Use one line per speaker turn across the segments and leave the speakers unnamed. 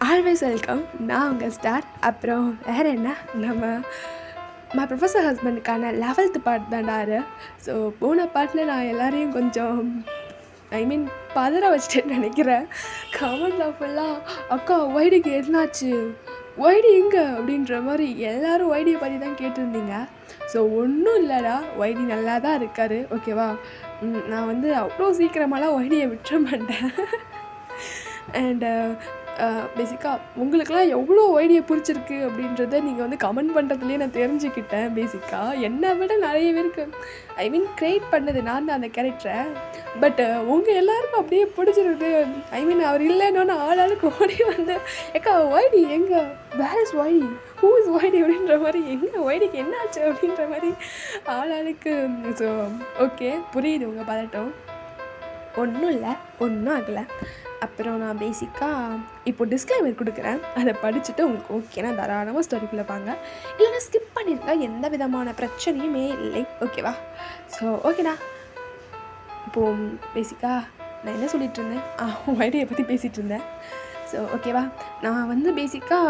Always welcome. நான் உங்கள் star. அப்புறம் வேறு என்ன, நம்ம மை ப்ரொஃபஸர் ஹஸ்பண்டுக்கான 11th பார்ட் தான்டாரு. ஸோ போன பார்ட்டில் நான் எல்லோரையும் கொஞ்சம் பதற வச்சுட்டேன்னு நினைக்கிறேன். கமெண்ட்ல ஃபுல்லாக அக்கா ஒய்டிக்கு என்னாச்சு, ஒய்டி எங்கே அப்படின்ற மாதிரி எல்லோரும் ஒய்டியை பற்றி தான் கேட்டிருந்தீங்க. ஸோ ஒன்றும் இல்லைடா, ஒய்டி நல்லா தான் இருக்கார், ஓகேவா. நான் வந்து அவ்வளோ சீக்கிரமாலாம் ஒய்டியை விட்டுற மாட்டேன். அண்டு பேசிக்காக உங்களுக்கெல்லாம் எவ்வளோ ஒய்டியை பிடிச்சிருக்கு அப்படின்றத நீங்கள் வந்து கமெண்ட் பண்ணுறதுலேயே நான் தெரிஞ்சுக்கிட்டேன். பேசிக்காக என்னை விட நிறைய பேருக்கு க்ரியேட் பண்ணது நான் தான் அந்த கேரக்டரை. பட் உங்கள் எல்லாருக்கும் அப்படியே பிடிச்சிருக்கு. அவர் இல்லைன்னு ஆளாளுக்கு ஓடி வந்து ஏக்கா ஒய்டி எங்கே, வேர் இஸ் ஒய்டி, ஹூ இஸ் ஒய்டி அப்படின்ற மாதிரி, எங்கே ஒய்டிக்கு என்ன ஆச்சு அப்படின்ற மாதிரி ஆளாளுக்கு. ஸோ ஓகே, புரியுது உங்கள் பதட்டம். ஒன்றும் இல்லை, ஒன்றும் ஆகலை. அப்புறம் நான் பேசிக்காக இப்போ டிஸ்க்ளைமர் கொடுக்குறேன், அதை படிச்சுட்டு உங்களுக்கு ஓகேனா தாராளமாக ஸ்டோரிக்குள்ளே வாங்க, இல்லைன்னா ஸ்கிப் பண்ணியிருக்கா, எந்த விதமான பிரச்சனையுமே இல்லை, ஓகேவா. ஸோ ஓகேண்ணா, இப்போது பேசிக்காக நான் என்ன சொல்லிகிட்டு இருந்தேன், ஒய்டியை பற்றி பேசிகிட்டு இருந்தேன். ஸோ ஓகேவா, நான் வந்து பேசிக்காக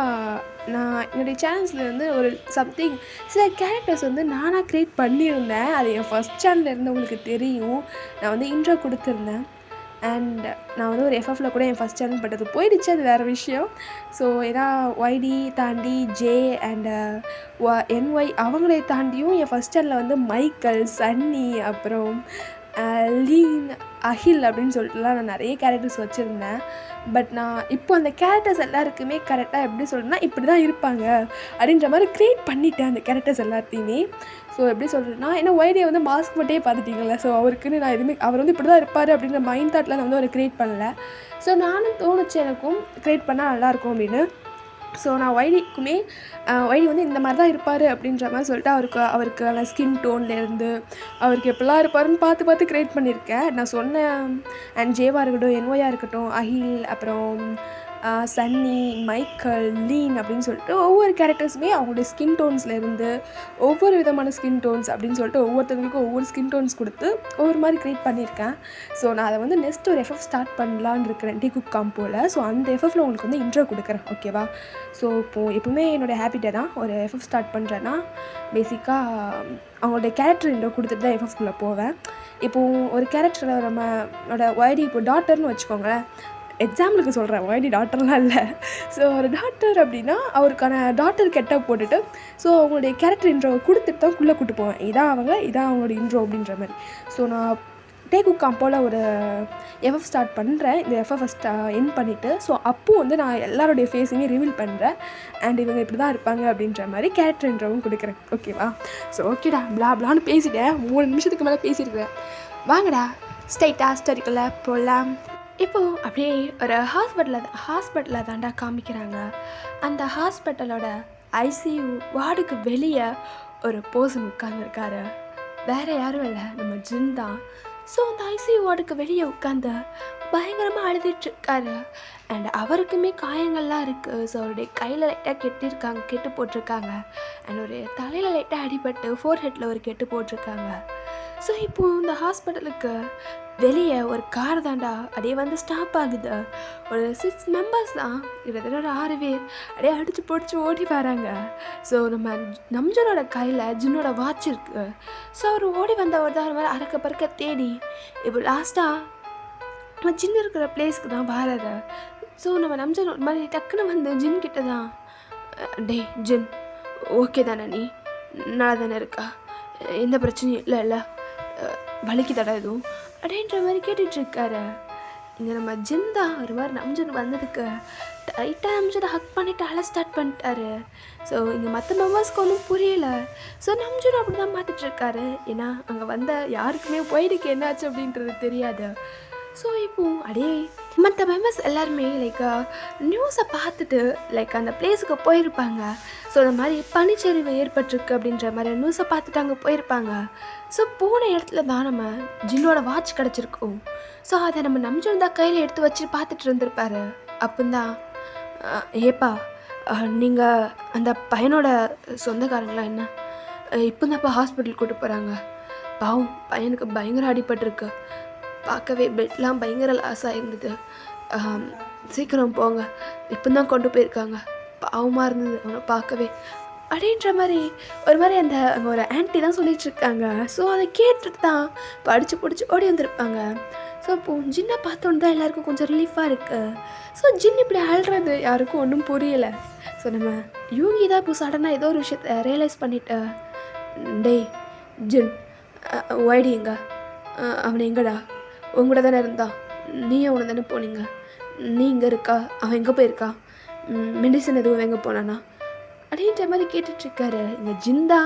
நான் என்னுடைய சேனல்ஸில் வந்து ஒரு சம்திங் சில கேரக்டர்ஸ் வந்து நானாக க்ரியேட் பண்ணியிருந்தேன். அது என் ஃபஸ்ட் சேனலில் இருந்தவங்களுக்கு தெரியும். நான் வந்து இன்ட்ரோ கொடுத்துருந்தேன். அண்ட் நான் வந்து ஒரு எஃப்எஃப்ல கூட என் ஃபஸ்ட் சேனல் பட்டது போயிடுச்சு, அது வேறு விஷயம். ஸோ ஏன்னா ஒய்டி தாண்டி ஜே அண்டு என்ஒய் அவங்களை தாண்டியும் என் ஃபஸ்ட் சேனலில் வந்து மைக்கேல், சன்னி, அப்புறம் லீன், அகில் அப்படின்னு சொல்லிட்டுலாம் நான் நிறைய கேரக்டர்ஸ் வச்சுருந்தேன். பட் நான் இப்போ அந்த கேரக்டர்ஸ் எல்லாருக்குமே கரெக்டாக எப்படி சொல்கிறேன்னா, இப்படி தான் இருப்பாங்க அப்படின்ற மாதிரி க்ரியேட் பண்ணிட்டேன் அந்த கேரக்டர்ஸ் எல்லாத்தையுமே. ஸோ எப்படி சொல்கிறேன்னா, ஏன்னா ஒய்டியை வந்து மாஸ்க் மட்டுமே பார்த்துட்டீங்கல்ல. ஸோ அவருக்குன்னு நான் எதுவுமே, அவர் வந்து இப்படி தான் இருப்பார் அப்படின்ற மைண்ட் தாட்டில் நான் வந்து அவர் க்ரியேட் பண்ணலை. ஸோ நானும் தோணுச்சு எனக்கும் க்ரியேட் பண்ணால் நல்லாயிருக்கும் அப்படின்னு. ஸோ நான் ஒய்டிக்குமே ஒய்டி வந்து இந்த மாதிரி தான் இருப்பார் அப்படின்ற மாதிரி சொல்லிட்டு அவருக்கான ஸ்கின் டோன்லேருந்து அவருக்கு எப்படிலாம் இருப்பாருன்னு பார்த்து பார்த்து க்ரியேட் பண்ணியிருக்கேன். நான் சொன்னேன். அண்ட் ஜேவாக இருக்கட்டும், என்ஒயாக இருக்கட்டும், அகில், அப்புறம் சன்னி, மைக்கேல், லீன் அப்படின்னு சொல்லிட்டு ஒவ்வொரு கேரக்டர்ஸுமே அவங்களுடைய ஸ்கின் டோன்ஸ்லேருந்து ஒவ்வொரு விதமான ஸ்கின் டோன்ஸ் அப்படின்னு சொல்லிட்டு ஒவ்வொருத்தவங்களுக்கும் ஒவ்வொரு ஸ்கின் டோன்ஸ் கொடுத்து ஒவ்வொரு மாதிரி க்ரியேட் பண்ணியிருக்கேன். ஸோ நான் அதை வந்து நெக்ஸ்ட் ஒரு எஃப்எஃப் ஸ்டார்ட் பண்ணலான்னு இருக்கிறேன் டி குக் காம்போவில். ஸோ அந்த எஃப்எஃப்ல உங்களுக்கு வந்து இன்ட்ரோ கொடுக்குறேன், ஓகேவா. ஸோ இப்போது எப்பவுமே என்னோடய ஹேபிட்டை தான் ஒரு எஃப்எஃப் ஸ்டார்ட் பண்ணுறேன்னா பேசிக்காக அவங்களுடைய கேரக்டர் இன்ட்ரோ கொடுத்துட்டு தான் எஃப்எஃப்குள்ளே போவேன். இப்போது ஒரு கேரக்டரை நம்மளோட ஒய்டி இப்போ டாட்டர்னு வச்சுக்கோங்களேன், எக்ஸாம்பிளுக்கு சொல்கிறேன், ஒய்டி டாட்டர்லாம் இல்லை. ஸோ ஒரு டாட்டர் அப்படின்னா அவருக்கான டாட்டர் கெட்டப் போட்டுட்டு ஸோ அவங்களுடைய கேரக்டர் இன்ட்ரோவை கொடுத்துட்டு தான் குள்ளே கூட்டு போவேன். இதான் அவங்களோட இன்ட்ரோ அப்படின்ற மாதிரி. ஸோ நான் டேக் குக் காம்போவில் ஒரு எஃப்எஃப் ஸ்டார்ட் பண்ணுறேன். இந்த எஃப்எஃப் என் பண்ணிவிட்டு ஸோ அப்போது வந்து நான் எல்லாருடைய ஃபேஸையுமே ரிவீல் பண்ணுறேன். அண்ட் இவங்க இப்படி தான் இருப்பாங்க அப்படின்ற மாதிரி கேரக்டர் இன்ட்ரோவும் கொடுக்குறேன், ஓகேவா. ஸோ ஓகேடா, பிளான்னு பேசிட்டேன், 3 நிமிஷத்துக்கு மேலே பேசியிருக்கிறேன். வாங்கடா ஸ்ட்ரைட்டாக ஸ்டோரிக்குள்ளே போகலாம். இப்போது அப்படியே ஒரு ஹாஸ்பிட்டலில் தாண்டா காமிக்கிறாங்க. அந்த ஹாஸ்பிட்டலோட ஐசியூ வார்டுக்கு வெளியே ஒரு பர்சன் உட்காந்துருக்காரு. வேறு யாரும் இல்லை, நம்ம ஜின் தான். ஸோ அந்த ஐசியூ வார்டுக்கு வெளியே உட்காந்து பயங்கரமாக அழுதுட்டுருக்காரு. அண்ட் அவருக்குமே காயங்கள்லாம் இருக்குது. ஸோ அவருடைய கையில் லைட்டாக கெட்டு போட்டிருக்காங்க. அண்ட் ஒரு தலையில் லைட்டாக அடிபட்டு ஃபோர்ஹெட்டில் ஒரு கெட்டு போட்டிருக்காங்க. ஸோ இப்போது இந்த ஹாஸ்பிட்டலுக்கு வெளியே ஒரு கார் தாண்டா அப்படியே வந்து ஸ்டாப் ஆகுது. ஒரு 6 மெம்பர்ஸ் தான், கிட்டத்தட்ட ஒரு 6 பேர் அப்படியே அடித்து பிடிச்சி ஓடி வராங்க. ஸோ நம்ம நம்ஜனோட கையில் ஜின்னோட வாட்ச் இருக்குது. ஸோ அவர் ஓடி வந்தவர் தான் ஒரு மாதிரி அறக்க பறக்க தேடி இப்போ லாஸ்ட்டாக நம்ம ஜின் இருக்கிற பிளேஸ்க்கு தான் வராது. ஸோ நம்ம நம்ஜன் ஒரு மாதிரி டக்குன்னு வந்து ஜின் கிட்ட தான், டே ஜின், ஓகே தானே, நீ நல்லா தானே இருக்கா, எந்த பிரச்சனையும் இல்லை, வலிக்கு தடை எதுவும் அப்படின்ற மாதிரி கேட்டுட்ருக்காரு. இங்கே நம்ம ஜின் தான் ஒரு மாதிரி நம்ஜன் வந்ததுக்கு டைட்டாக நம்ஜனை ஹக் பண்ணிவிட்டு அழ ஸ்டார்ட் பண்ணிட்டாரு. ஸோ இங்கே மற்ற மெம்பர்ஸ்க்கு ஒன்றும் புரியலை. ஸோ நம்ஜன் அப்படி தான் பார்த்துட்ருக்காரு. ஏன்னா அங்கே வந்த யாருக்குமே ஒய்டிக்கு என்னாச்சு அப்படின்றது தெரியாது. ஸோ இப்போது அப்படியே மற்ற மெம்பர்ஸ் எல்லாருமே நியூஸை பார்த்துட்டு அந்த பிளேஸுக்கு போயிருப்பாங்க. ஸோ அந்த மாதிரி பனிச்சரிவு ஏற்பட்டிருக்கு அப்படின்ற மாதிரி நியூஸை பார்த்துட்டு அங்கே போயிருப்பாங்க. ஸோ போன இடத்துல தான் நம்ம ஜின்னோட வாட்ச் கிடச்சிருக்கோம். ஸோ அதை நம்ம நம்ஜன் தான் கையில் எடுத்து வச்சு பார்த்துட்டு இருந்திருப்பாரு. அப்போந்தான், ஏப்பா நீங்கள் அந்த பையனோட சொந்தக்காரங்களா என்ன, இப்போ தான்ப்பா ஹாஸ்பிட்டல் கூட்டு போகிறாங்க, பாவம் பையனுக்கு பயங்கர அடிபட்டிருக்கு, பார்க்கவே பெட்லாம் பயங்கர லாஸ் ஆகிருந்தது, சீக்கிரம் போங்க, இப்போ தான் கொண்டு போயிருக்காங்க, பாவமாக இருந்தது அவனை பார்க்கவே அப்படின்ற மாதிரி ஒரு மாதிரி அங்கே ஒரு ஆன்ட்டி தான் சொல்லிகிட்ருக்காங்க. ஸோ அதை கேட்டுட்டு தான் படித்து பிடிச்சி ஓடி வந்திருப்பாங்க. ஸோ இப்போது ஜின்னை பார்த்தோன்னு தான் எல்லாேருக்கும் கொஞ்சம் ரிலீஃபாக இருக்குது. ஸோ ஜின் இப்படி அழுறது யாருக்கும் ஒன்றும் புரியலை. ஸோ நம்ம யூகி தான் இப்போ சடனாக ஏதோ ஒரு விஷயத்தை ரியலைஸ் பண்ணிவிட்டு, டேய் ஜின், ஒய்டி எங்க அவனை எங்கடா உங்கள்கூட தானே இருந்தான், நீயும் அவனை தானே போனீங்க, நீ இங்கே இருக்கா, அவன் எங்கே போயிருக்கா, மெடிசன் எதுவும் எங்கே போனானா அப்படின்ற மாதிரி கேட்டுட்ருக்காரு. இங்கே ஜிந்தா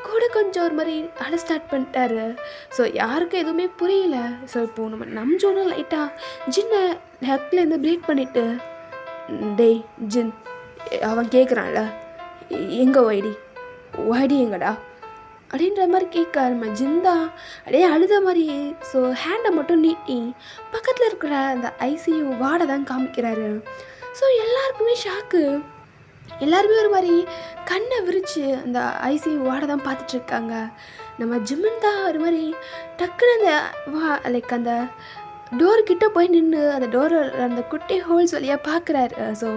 கூட கொஞ்சம் ஒரு மாதிரி அழ ஸ்டார்ட் பண்ணிட்டாரு. ஸோ யாருக்கும் எதுவுமே புரியல. ஸோ இப்போது நம்ம நம்ஜோனும் லைட்டாக ஜின்னை ஹக்லேருந்து பிரேக் பண்ணிவிட்டு, டேய் ஜின், அவன் கேட்குறான்ல எங்கே ஒய்டி எங்கடா அப்படின்ற மாதிரி கேட்க நம்ம ஜிந்தா அப்படியே அழுத மாதிரி. ஸோ ஹேண்டை மட்டும் நீட்டி பக்கத்தில் இருக்கிற அந்த ஐசியூ வார்டை தான் காமிக்கிறாரு. ஸோ எல்லாருக்குமே ஷாக்கு. எல்லாருமே ஒரு மாதிரி கண்ணை விரித்து அந்த ஐசியூ வார்டை தான் பார்த்துட்ருக்காங்க. நம்ம ஜிம்மன் தான் ஒரு மாதிரி டக்குன்னு அந்த அந்த டோர்கிட்ட போய் நின்று அந்த டோரை அந்த குட்டி ஹோல்ஸ் வழியாக பார்க்குறாரு. ஸோ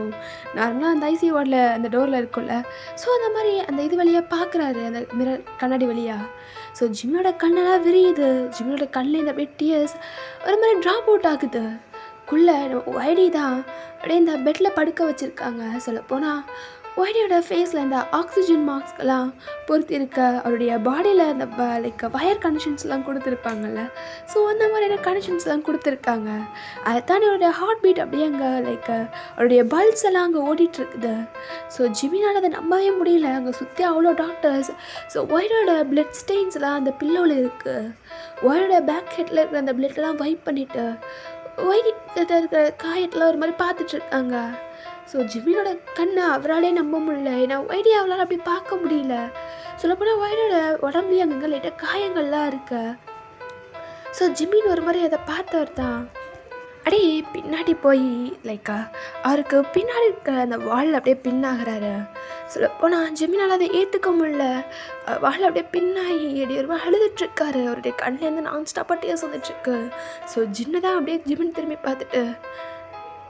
நார்மலாக அந்த ஐசியூ வார்டில் அந்த டோரில் இருக்கும்ல, ஸோ அந்த மாதிரி அந்த இது வழியாக பார்க்குறாரு, அந்த மிரர் கண்ணாடி வழியாக. ஸோ ஜிம்மனோட கண்ணெல்லாம் விரியுது. ஜிம்மனோட கண்ணில் இந்த அப்படியே டியர்ஸ் ஒரு மாதிரி ட்ராப் அவுட் ஆகுது. நம்ம ஒய்டி தான் அப்படியே இந்த பெட்டில் படுக்க வச்சுருக்காங்க. சொல்லப்போனால் ஒய்டியோட ஃபேஸில் இந்த ஆக்சிஜன் மாஸ்க்கெல்லாம் பொறுத்து இருக்க, அவருடைய பாடியில் அந்த லைக் வயர் கனெக்ஷன்ஸ்லாம் கொடுத்துருப்பாங்கல்ல, ஸோ அந்த மாதிரியான கனெக்ஷன்ஸ்லாம் கொடுத்துருக்காங்க. அதை தாண்டி அவருடைய ஹார்ட் பீட் அப்படியே அங்கே லைக் அவருடைய பல்ஸ் எல்லாம் அங்கே ஓடிட்டுருக்குது. ஸோ ஜிமினால் அதை நம்பவே முடியல. அங்கே சுற்றி அவ்வளோ டாக்டர்ஸ். ஸோ ஒய்டோட பிளட் ஸ்டெயின்ஸ்லாம் அந்த பில்லோவில் இருக்குது. ஒய்டோட பேக் ஹெட்டில் இருக்கிற அந்த பிளட்டெல்லாம் வைப் பண்ணிவிட்டு ஒய்டி கிட்ட இருக்கிற காயத்தெலாம் ஒரு மாதிரி பார்த்துட்ருக்காங்க. ஸோ ஜிமினோட கண்ணை அவராலே நம்ப முடியல. ஏன்னா ஒய்டி அவளால் அப்படி பார்க்க முடியல. சொல்லப்போனால் ஒய்டோட உடம்புலேயே அங்கங்கே லைட்டாக காயங்கள்லாம் இருக்கு. ஸோ ஜிமின் ஒரு மாதிரி அதை பார்த்தவர் தான் அப்படியே பின்னாடி போய் லைக் அவருக்கு பின்னாடி இருக்க அந்த வாலில் அப்படியே பின்னாகிறாரு. சொல்லப்போனால் ஜிமினால் அதை ஏற்றுக்க முடியல. வாலில் அப்படியே பின்னாகி அப்படியே ஒரு மாதிரி அழுதுட்ருக்காரு. அவருடைய கண்ணிலேருந்து நான் ஸ்டாப்பாக டீர்ஸ் வந்துட்டுருக்கு. ஸோ ஜின்னு தான் அப்படியே ஜிமின் திரும்பி பார்த்துட்டு,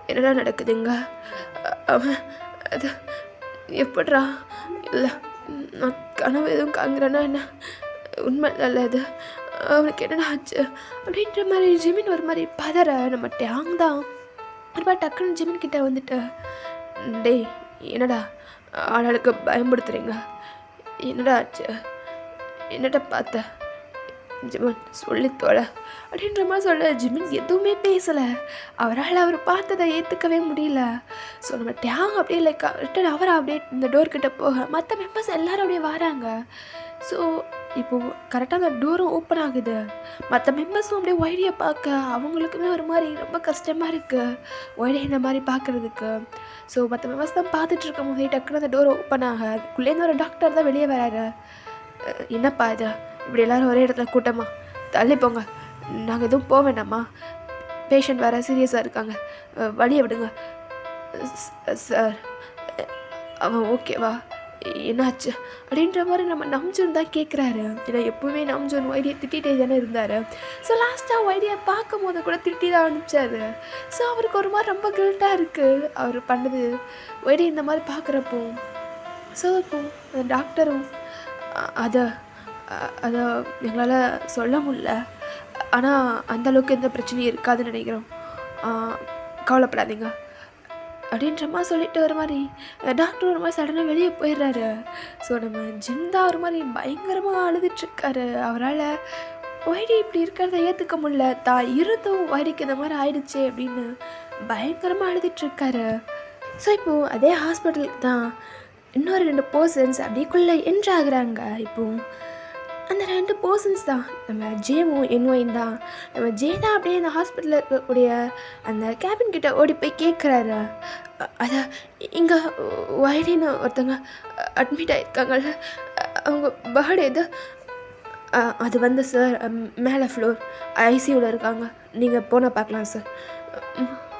என்னடா நடக்குதுங்க, அவன் அது எப்பட்றா, இல்லை நான் கனவு எதுவும் காங்கிறேன்னா என்ன, உண்மை இல்லை அது, அவனுக்கு என்னடா ஆச்சு அப்படின்ற மாதிரி ஜிமின் ஒரு மாதிரி பதற. நம்ம டேங் தான் ஒரு மாதிரி டக்குன்னு ஜிமின் கிட்டே வந்துட்டு, டேய் என்னடா ஆளுக்கு பயன்படுத்துகிறீங்க, என்னடா ஆச்சு, என்னடா பார்த்த, ஜிமின் சொல்லித்தோல அப்படின்ற மாதிரி சொல்ல. ஜிமின் எதுவுமே பேசலை. அவரால் அவர் பார்த்ததை ஏற்றுக்கவே முடியல. ஸோ நம்ம டேங் அப்படியே லைக் ரிட்டன் அவரை அப்படியே இந்த டோர்கிட்ட போக மற்ற மெம்பர்ஸ் எல்லோரும் அப்படியே வராங்க. ஸோ இப்போது கரெக்டாக அந்த டோரும் ஓப்பன் ஆகுது. மற்ற மெம்பர்ஸும் அப்படியே ஒய்டியை பார்க்க அவங்களுக்குமே ஒரு மாதிரி ரொம்ப கஷ்டமாக இருக்குது ஒய்டியை இந்த மாதிரி பார்க்குறதுக்கு. ஸோ மற்ற மெம்பர்ஸ் தான் பார்த்துட்டு இருக்கும் போதே டக்குன்னு அந்த டோர் ஓப்பன் ஆக அதுக்குள்ளேருந்து ஒரு டாக்டர் தான் வெளியே வராரு. என்னப்பா இது, இப்படி எல்லோரும் ஒரே இடத்துல கூட்டமா, தள்ளி போங்க, நாங்கள் எதுவும் போக வேண்டாமா, பேஷண்ட் வேறு சீரியஸாக இருக்காங்க, வழியை விடுங்க. சார் அவன் ஓகேவா, என்னாச்சு அப்படின்ற மாதிரி நம்ம நம்ஜோன் தான் கேட்குறாரு. ஏன்னா எப்போவுமே நம்ஜோன் ஒய்டியை திட்டிகிட்டே தானே இருந்தார். ஸோ லாஸ்ட்டாக ஒய்டியை பார்க்கும் போது கூட திட்டி தான் அனுப்பிச்சாரு. ஸோ அவருக்கு ஒரு மாதிரி ரொம்ப கில்ட்டாக இருக்குது அவர் பண்ணது ஒய்டி இந்த மாதிரி பார்க்குறப்போ. ஸோ இப்போது அந்த டாக்டரும் அதை எங்களால் சொல்ல முடியல, ஆனால் அந்தளவுக்கு எந்த பிரச்சனையும் இருக்காதுன்னு நினைக்கிறோம், கவலைப்படாதீங்க அப்படின்ற மாதிரி சொல்லிட்டு ஒரு மாதிரி டாக்டர் ஒரு மாதிரி சடனாக வெளியே போயிடுறாரு. ஸோ நம்ம ஜிந்தா ஒரு மாதிரி பயங்கரமாக அழுதுட்ருக்காரு. அவரால் ஒய்டி இப்படி இருக்கிறத ஏற்றுக்க முடியல, தான் இருந்தும் ஒய்டிக்கு இந்த மாதிரி ஆயிடுச்சு அப்படின்னு பயங்கரமாக அழுதுட்ருக்காரு. ஸோ இப்போது அதே ஹாஸ்பிட்டலுக்கு தான் இன்னொரு 2 பர்சன்ஸ் அப்படிக்குள்ளே என்ட்ராகிறாங்க. இப்போது அந்த 2 பர்சன்ஸ் தான் நம்ம ஜேவும் என்ஒயும் தான். நம்ம ஜே தான் அப்படியே அந்த ஹாஸ்பிட்டலில் இருக்கக்கூடிய அந்த கேபின் கிட்ட ஓடி போய் கேட்குறாரு, அதான் இங்கே ஒய்டின்னு ஒருத்தங்க அட்மிட் ஆகிருக்காங்கல்ல, அவங்க பர்த்டே இது, அது வந்து சார் மேலே ஃப்ளோர் ஐசியூவில் இருக்காங்க, நீங்கள் போனால் பார்க்கலாம் சார்,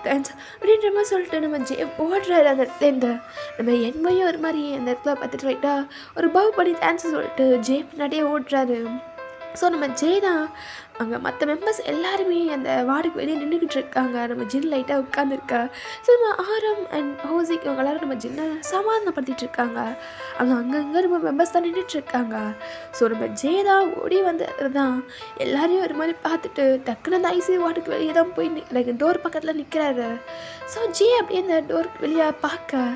தேங்க்ஸ் அப்படின்ற மாதிரி சொல்லிட்டு நம்ம ஜே ஓடுறாரு அந்த இடத்துல. நம்ம என்மையும் ஒரு மாதிரி அந்த இடத்துல பார்த்துட்டு ரைட்டாக ஒரு பவ் பண்ணி தேங்க்ஸ் சொல்லிட்டு ஜே பின்னாடியே ஓடுறாரு. ஸோ நம்ம ஜெய் தான் அங்கே மற்ற மெம்பர்ஸ் எல்லாருமே அந்த வார்டுக்கு வெளியே நின்றுக்கிட்டு இருக்காங்க. நம்ம ஜின் லைட்டாக உட்காந்துருக்கா. ஸோ நம்ம ஆரம் அண்ட் ஹோசிக் இவங்க எல்லாரும் நம்ம ஜின்னை சமாதானப்படுத்திட்டு இருக்காங்க. அங்கங்கே நம்ம மெம்பர்ஸ் தான் நின்றுட்டுருக்காங்க. ஸோ நம்ம ஜெய் தான் ஓடி வந்து தான் எல்லாரையும் ஒரு மாதிரி பார்த்துட்டு டக்குன்னு அந்த ஐசியூ வார்டுக்கு வெளியே தான் போய் லைக் டோர் பக்கத்தில் நிற்கிறாரு. ஸோ ஜெய் அப்படியே அந்த டோருக்கு வெளியே பார்க்க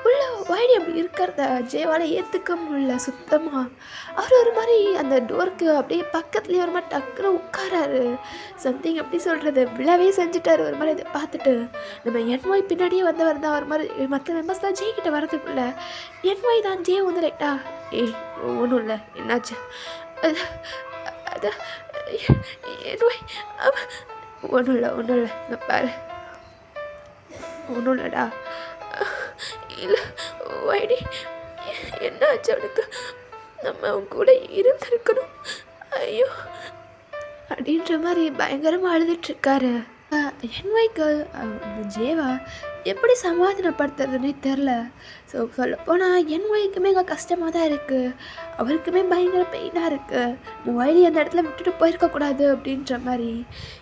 உள்ள வைடி அப்படி இருக்கிறத ஜெயவால் ஏற்றுக்க முடியல சுத்தமாக. அவர் ஒரு மாதிரி அந்த டோருக்கு அப்படியே பக்கத்துலேயே ஒரு மாதிரி டக்குன்னு உட்காராரு. சம்திங் எப்படி சொல்கிறது, விழாவே செஞ்சுட்டார் ஒரு மாதிரி. இதை பார்த்துட்டு நம்ம என்ஒய் பின்னாடியே வந்தவர் தான் ஒரு மாதிரி மற்ற மெம்பர்ஸ் தான் ஜெய்கிட்ட வரதுக்குள்ள என்ஒய் தான் ஜெய் வந்து ரைட்டா ஒன்றும் இல்லை என்னாச்சு அது என்ஒய் ஒன்றும் இல்லை நான் பாரு ஒன்றும் இல்லைடா இல்லை வைடி என்ன ஆச்சு அவனுக்கு, நம்ம அவங்க கூட இருந்திருக்கணும் ஐயோ அப்படின்ற மாதிரி பயங்கரமாக அழுதுட்ருக்காரு. என்ஒய்க்கு ஜேவா எப்படி சமாதானப்படுத்துறதுன்னே தெரில. ஸோ சொல்லப்போனால் என்ஒய்க்குமே இங்கே கஷ்டமாக தான் இருக்குது, அவருக்குமே பயங்கர பெயினாக இருக்குது. வைடி அந்த இடத்துல விட்டுட்டு போயிருக்கக்கூடாது அப்படின்ற மாதிரி.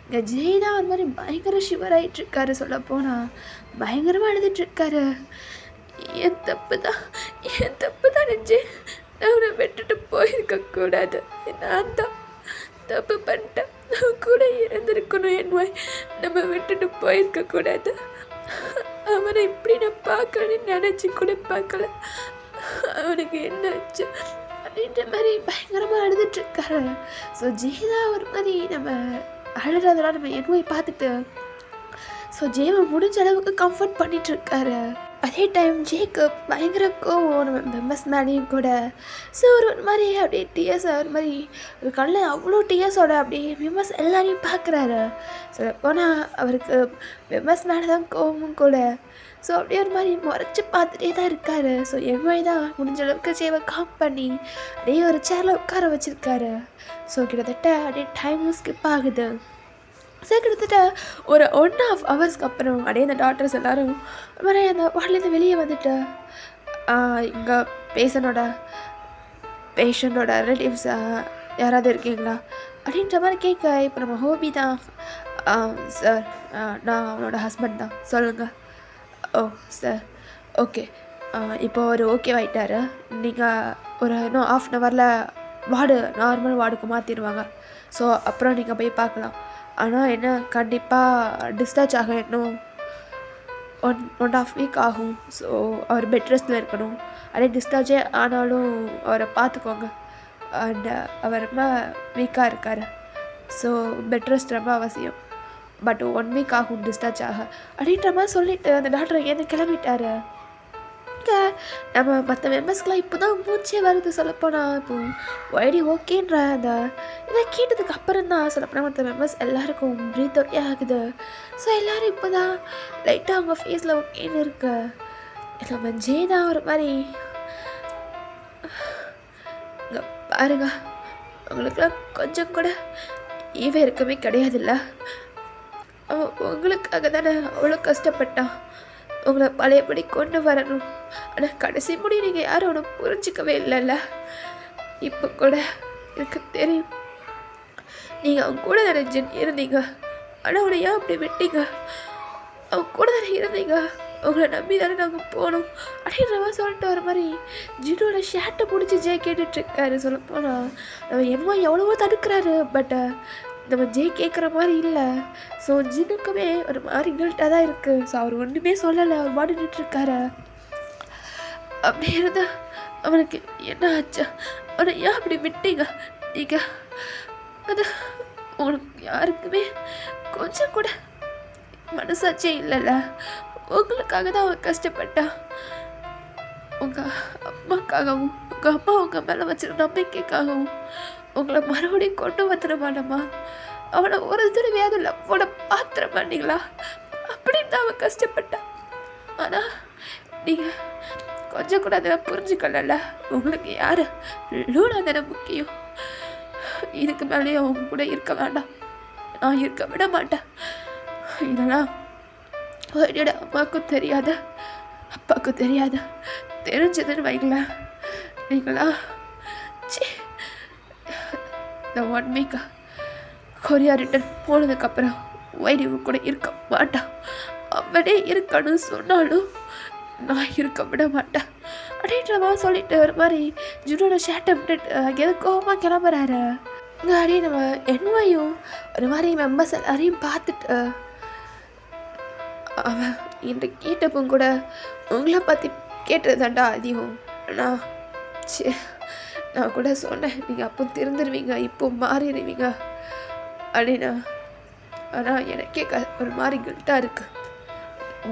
இங்கே ஜெய் தான் ஒரு மாதிரி பயங்கர ஷிவர் ஆகிட்டுருக்காரு. சொல்லப்போனால் பயங்கரமாக அழுதுட்ருக்காரு. என் தப்பு தான் நினச்சி நான் அவனை விட்டுட்டு போயிருக்கக்கூடாது, நான் தான் தப்பு பண்ணிட்டேன், நான் கூட இருந்திருக்கணும். என்ஒய் நம்ம விட்டுட்டு போயிருக்கக்கூடாது, அவனை இப்படி நான் பார்க்கணுன்னு நினச்சி கூட பார்க்கல, அவனுக்கு என்ன ஆச்சு அப்படின்ற மாதிரி பயங்கரமாக அழுதுட்ருக்காரு. ஸோ ஜெய்தா ஒரு மாதிரி நம்ம அழுறதெல்லாம் நம்ம என்ஒய் பார்த்துட்டு ஸோ ஜேவை முடிஞ்ச அளவுக்கு கம்ஃபர்ட் பண்ணிகிட்ருக்காரு. அதே டைம் ஜேக்கு பயங்கர கோவம் நம்ம மெம்பர்ஸ் மேலேயும் கூட. ஸோ ஒரு மாதிரி அப்படியே டிஎஸ் ஒரு மாதிரி ஒரு கண்ணில் அவ்வளோ டிஎஸோட அப்படியே மெம்பர்ஸ் எல்லாரையும் பார்க்குறாரு. சொல்லப்போனால் அவருக்கு மெம்பர்ஸ் மேலே தான் கோவமும் கூட. ஸோ அப்படியே ஒரு மாதிரி முறைச்சி பார்த்துட்டே தான் இருக்கார். ஸோ என்ஒய் தான் முடிஞ்ச அளவுக்கு ஜேவை காம் பண்ணி அப்படியே ஒரு சேரில் உட்கார வச்சுருக்காரு. ஸோ கிட்டத்தட்ட அப்படியே டைமும் ஸ்கிப் ஆகுது. ஸோ கிட்டத்தட்ட ஒரு 1.5 ஹவர்ஸ்க்கு அப்புறம் அப்படியே அந்த டாக்டர்ஸ் எல்லோரும் மாதிரி அந்த வார்ட்லேருந்து வெளியே வந்துட்டு இங்கே பேஷண்ட்டோட ரிலேட்டிவ்ஸ் யாராவது இருக்கீங்களா அப்படின்ற மாதிரி கேட்க, இப்போ நம்ம ஹோபி தான் சார், நான் அவனோட ஹஸ்பண்ட் தான், சொல்லுங்கள். ஓ சார் ஓகே, இப்போ ஒரு ஓகேவாயிட்டார், நீங்கள் ஒரு இன்னும் 1/2 ஹவரில் வார்டு நார்மல் வார்டுக்கு மாற்றிடுவாங்க. ஸோ அப்புறம் நீங்கள் போய் பார்க்கலாம். ஆனால் என்ன கண்டிப்பாக டிஸ்சார்ஜ் ஆக இன்னும் 1.5 வீக் ஆகும். ஸோ அவர் பெட் ரெஸ்ட்டில் இருக்கணும். அதே டிஸ்சார்ஜே ஆனாலும் அவரை பார்த்துக்கோங்க. அண்ட் அவர் ரொம்ப வீக்காக இருக்கார். ஸோ பெட் ரெஸ்ட் ரொம்ப அவசியம். பட் 1 வீக் ஆகும் டிஸ்சார்ஜ் ஆக அப்படின்ற மாதிரி சொல்லிவிட்டு அந்த டாக்டர் எங்கேருந்து கிளம்பிட்டார். நம்ம மற்ற மெம்பர்ஸ்க்கெலாம் இப்போ தான் மூச்சே வருது. சொல்லப்போனால் இப்போ வைடி ஓகேன்ற அந்த இதை கேட்டதுக்கு அப்புறம் தான் சொல்லப்போனால் மற்ற மெம்பர்ஸ் எல்லாருக்கும் ப்ரீத் அவுட்டே ஆகுது. ஸோ எல்லோரும் இப்போ தான் லைட்டாக அவங்க ஃபேஸில் ஓகேன்னு இருக்கு. நம்ம ஜே தான் ஒரு மாதிரி இங்கே பாருங்க, உங்களுக்கெல்லாம் கொஞ்சம் கூட ஈவே இருக்கவே கிடையாதுல்ல. அவன் உங்களுக்காக தானே அவ்வளோ கஷ்டப்பட்டான், உங்களை பழையபடி கொண்டு வரணும். ஆனால் கடைசி முடியும் நீங்கள் யாரும் அவனை புரிஞ்சிக்கவே இல்லைல்ல. இப்போ கூட எனக்கு தெரியும் நீங்கள் அவங்க கூட தானே ஜின் இருந்தீங்க, ஆனால் அவனை ஏன் அப்படி விட்டீங்க? அவங்க கூட தானே இருந்தீங்க, உங்களை நம்பி தானே நாங்கள் போனோம் அப்படின்ற மாதிரி சொல்லிட்டு வர மாதிரி ஜின்னோட ஷேட்டை பிடிச்சி ஜெய் கேட்டுட்ருக்காரு. சொல்லப்போனால் நம்ம என்னமோ எவ்வளவோ தடுக்கிறாரு, பட் நம்ம ஜெய் கேட்குற மாதிரி இல்லை. ஸோ ஜின்னுக்குமே ஒரு மாதிரி கில்ட்டாக தான் இருக்குது. ஸோ அவர் ஒன்றுமே சொல்லலை, அவர் மாட்டிகிட்ருக்காரு. அப்படி இருந்தால் அவனுக்கு என்ன ஆச்சு, அவனை ஏன் அப்படி விட்டீங்க நீங்கள்? அது உனக்கு யாருக்குமே கொஞ்சம் கூட மனசாட்சியே இல்லைல்ல. உங்களுக்காக தான் அவன் கஷ்டப்பட்டான். உங்கள் அம்மாக்காகவும் உங்கள் அம்மா உங்கள் மேலே வச்சுருக்க நம்பிக்கைக்காகவும் உங்களை மறுபடியும் கொண்டு வந்துட மாட்டோமா? அவனை ஒரு தடவையாவது லவ்வோட பாத்திர மாட்டீங்களா அப்படின்னு தான் அவன் கஷ்டப்பட்டான். ஆனால் நீங்கள் கொஞ்சம் கூட அதை புரிஞ்சுக்கல. உங்களுக்கு யார் லூனா தானே முக்கியம். இதுக்கு மேலேயே அவங்க கூட இருக்க வேண்டாம், நான் இருக்க விட மாட்டேன். இதெல்லாம் என்னோட அம்மாவுக்கும் தெரியாத, அப்பாவுக்கும் தெரியாத, தெரிஞ்சதுன்னு வைங்களேன் நீங்களா இந்த 1 வீக் கொரியா ரிட்டர்ன் போனதுக்கப்புறம் வைடி கூட இருக்க மாட்டான். அவனே இருக்கணும்னு சொன்னாலும் நான் இருக்க விட மாட்டேன் அப்படின்ற மாதிரி சொல்லிட்டு ஒரு மாதிரி ஜுனோட ஷேட்டை விட்டுட்டு அங்கேயாவது கோவமாக கிளம்புறாரு. இங்கே அப்படியே நம்ம என்வாயும் ஒரு மாதிரி மெம்பர்ஸ் எல்லாரையும் பார்த்துட்டு அவன் என்கிட்ட கேட்டப்போ கூட உங்களை பற்றி கேட்டதாண்டா அதிகம். நான் கூட சொன்னேன் நீங்கள் அப்போ திருந்துருவீங்க, இப்போ மாறிடுவீங்க அப்படின்னா. ஆனால் எனக்கே ஒரு மாதிரி கில்ட்டாக இருக்குது.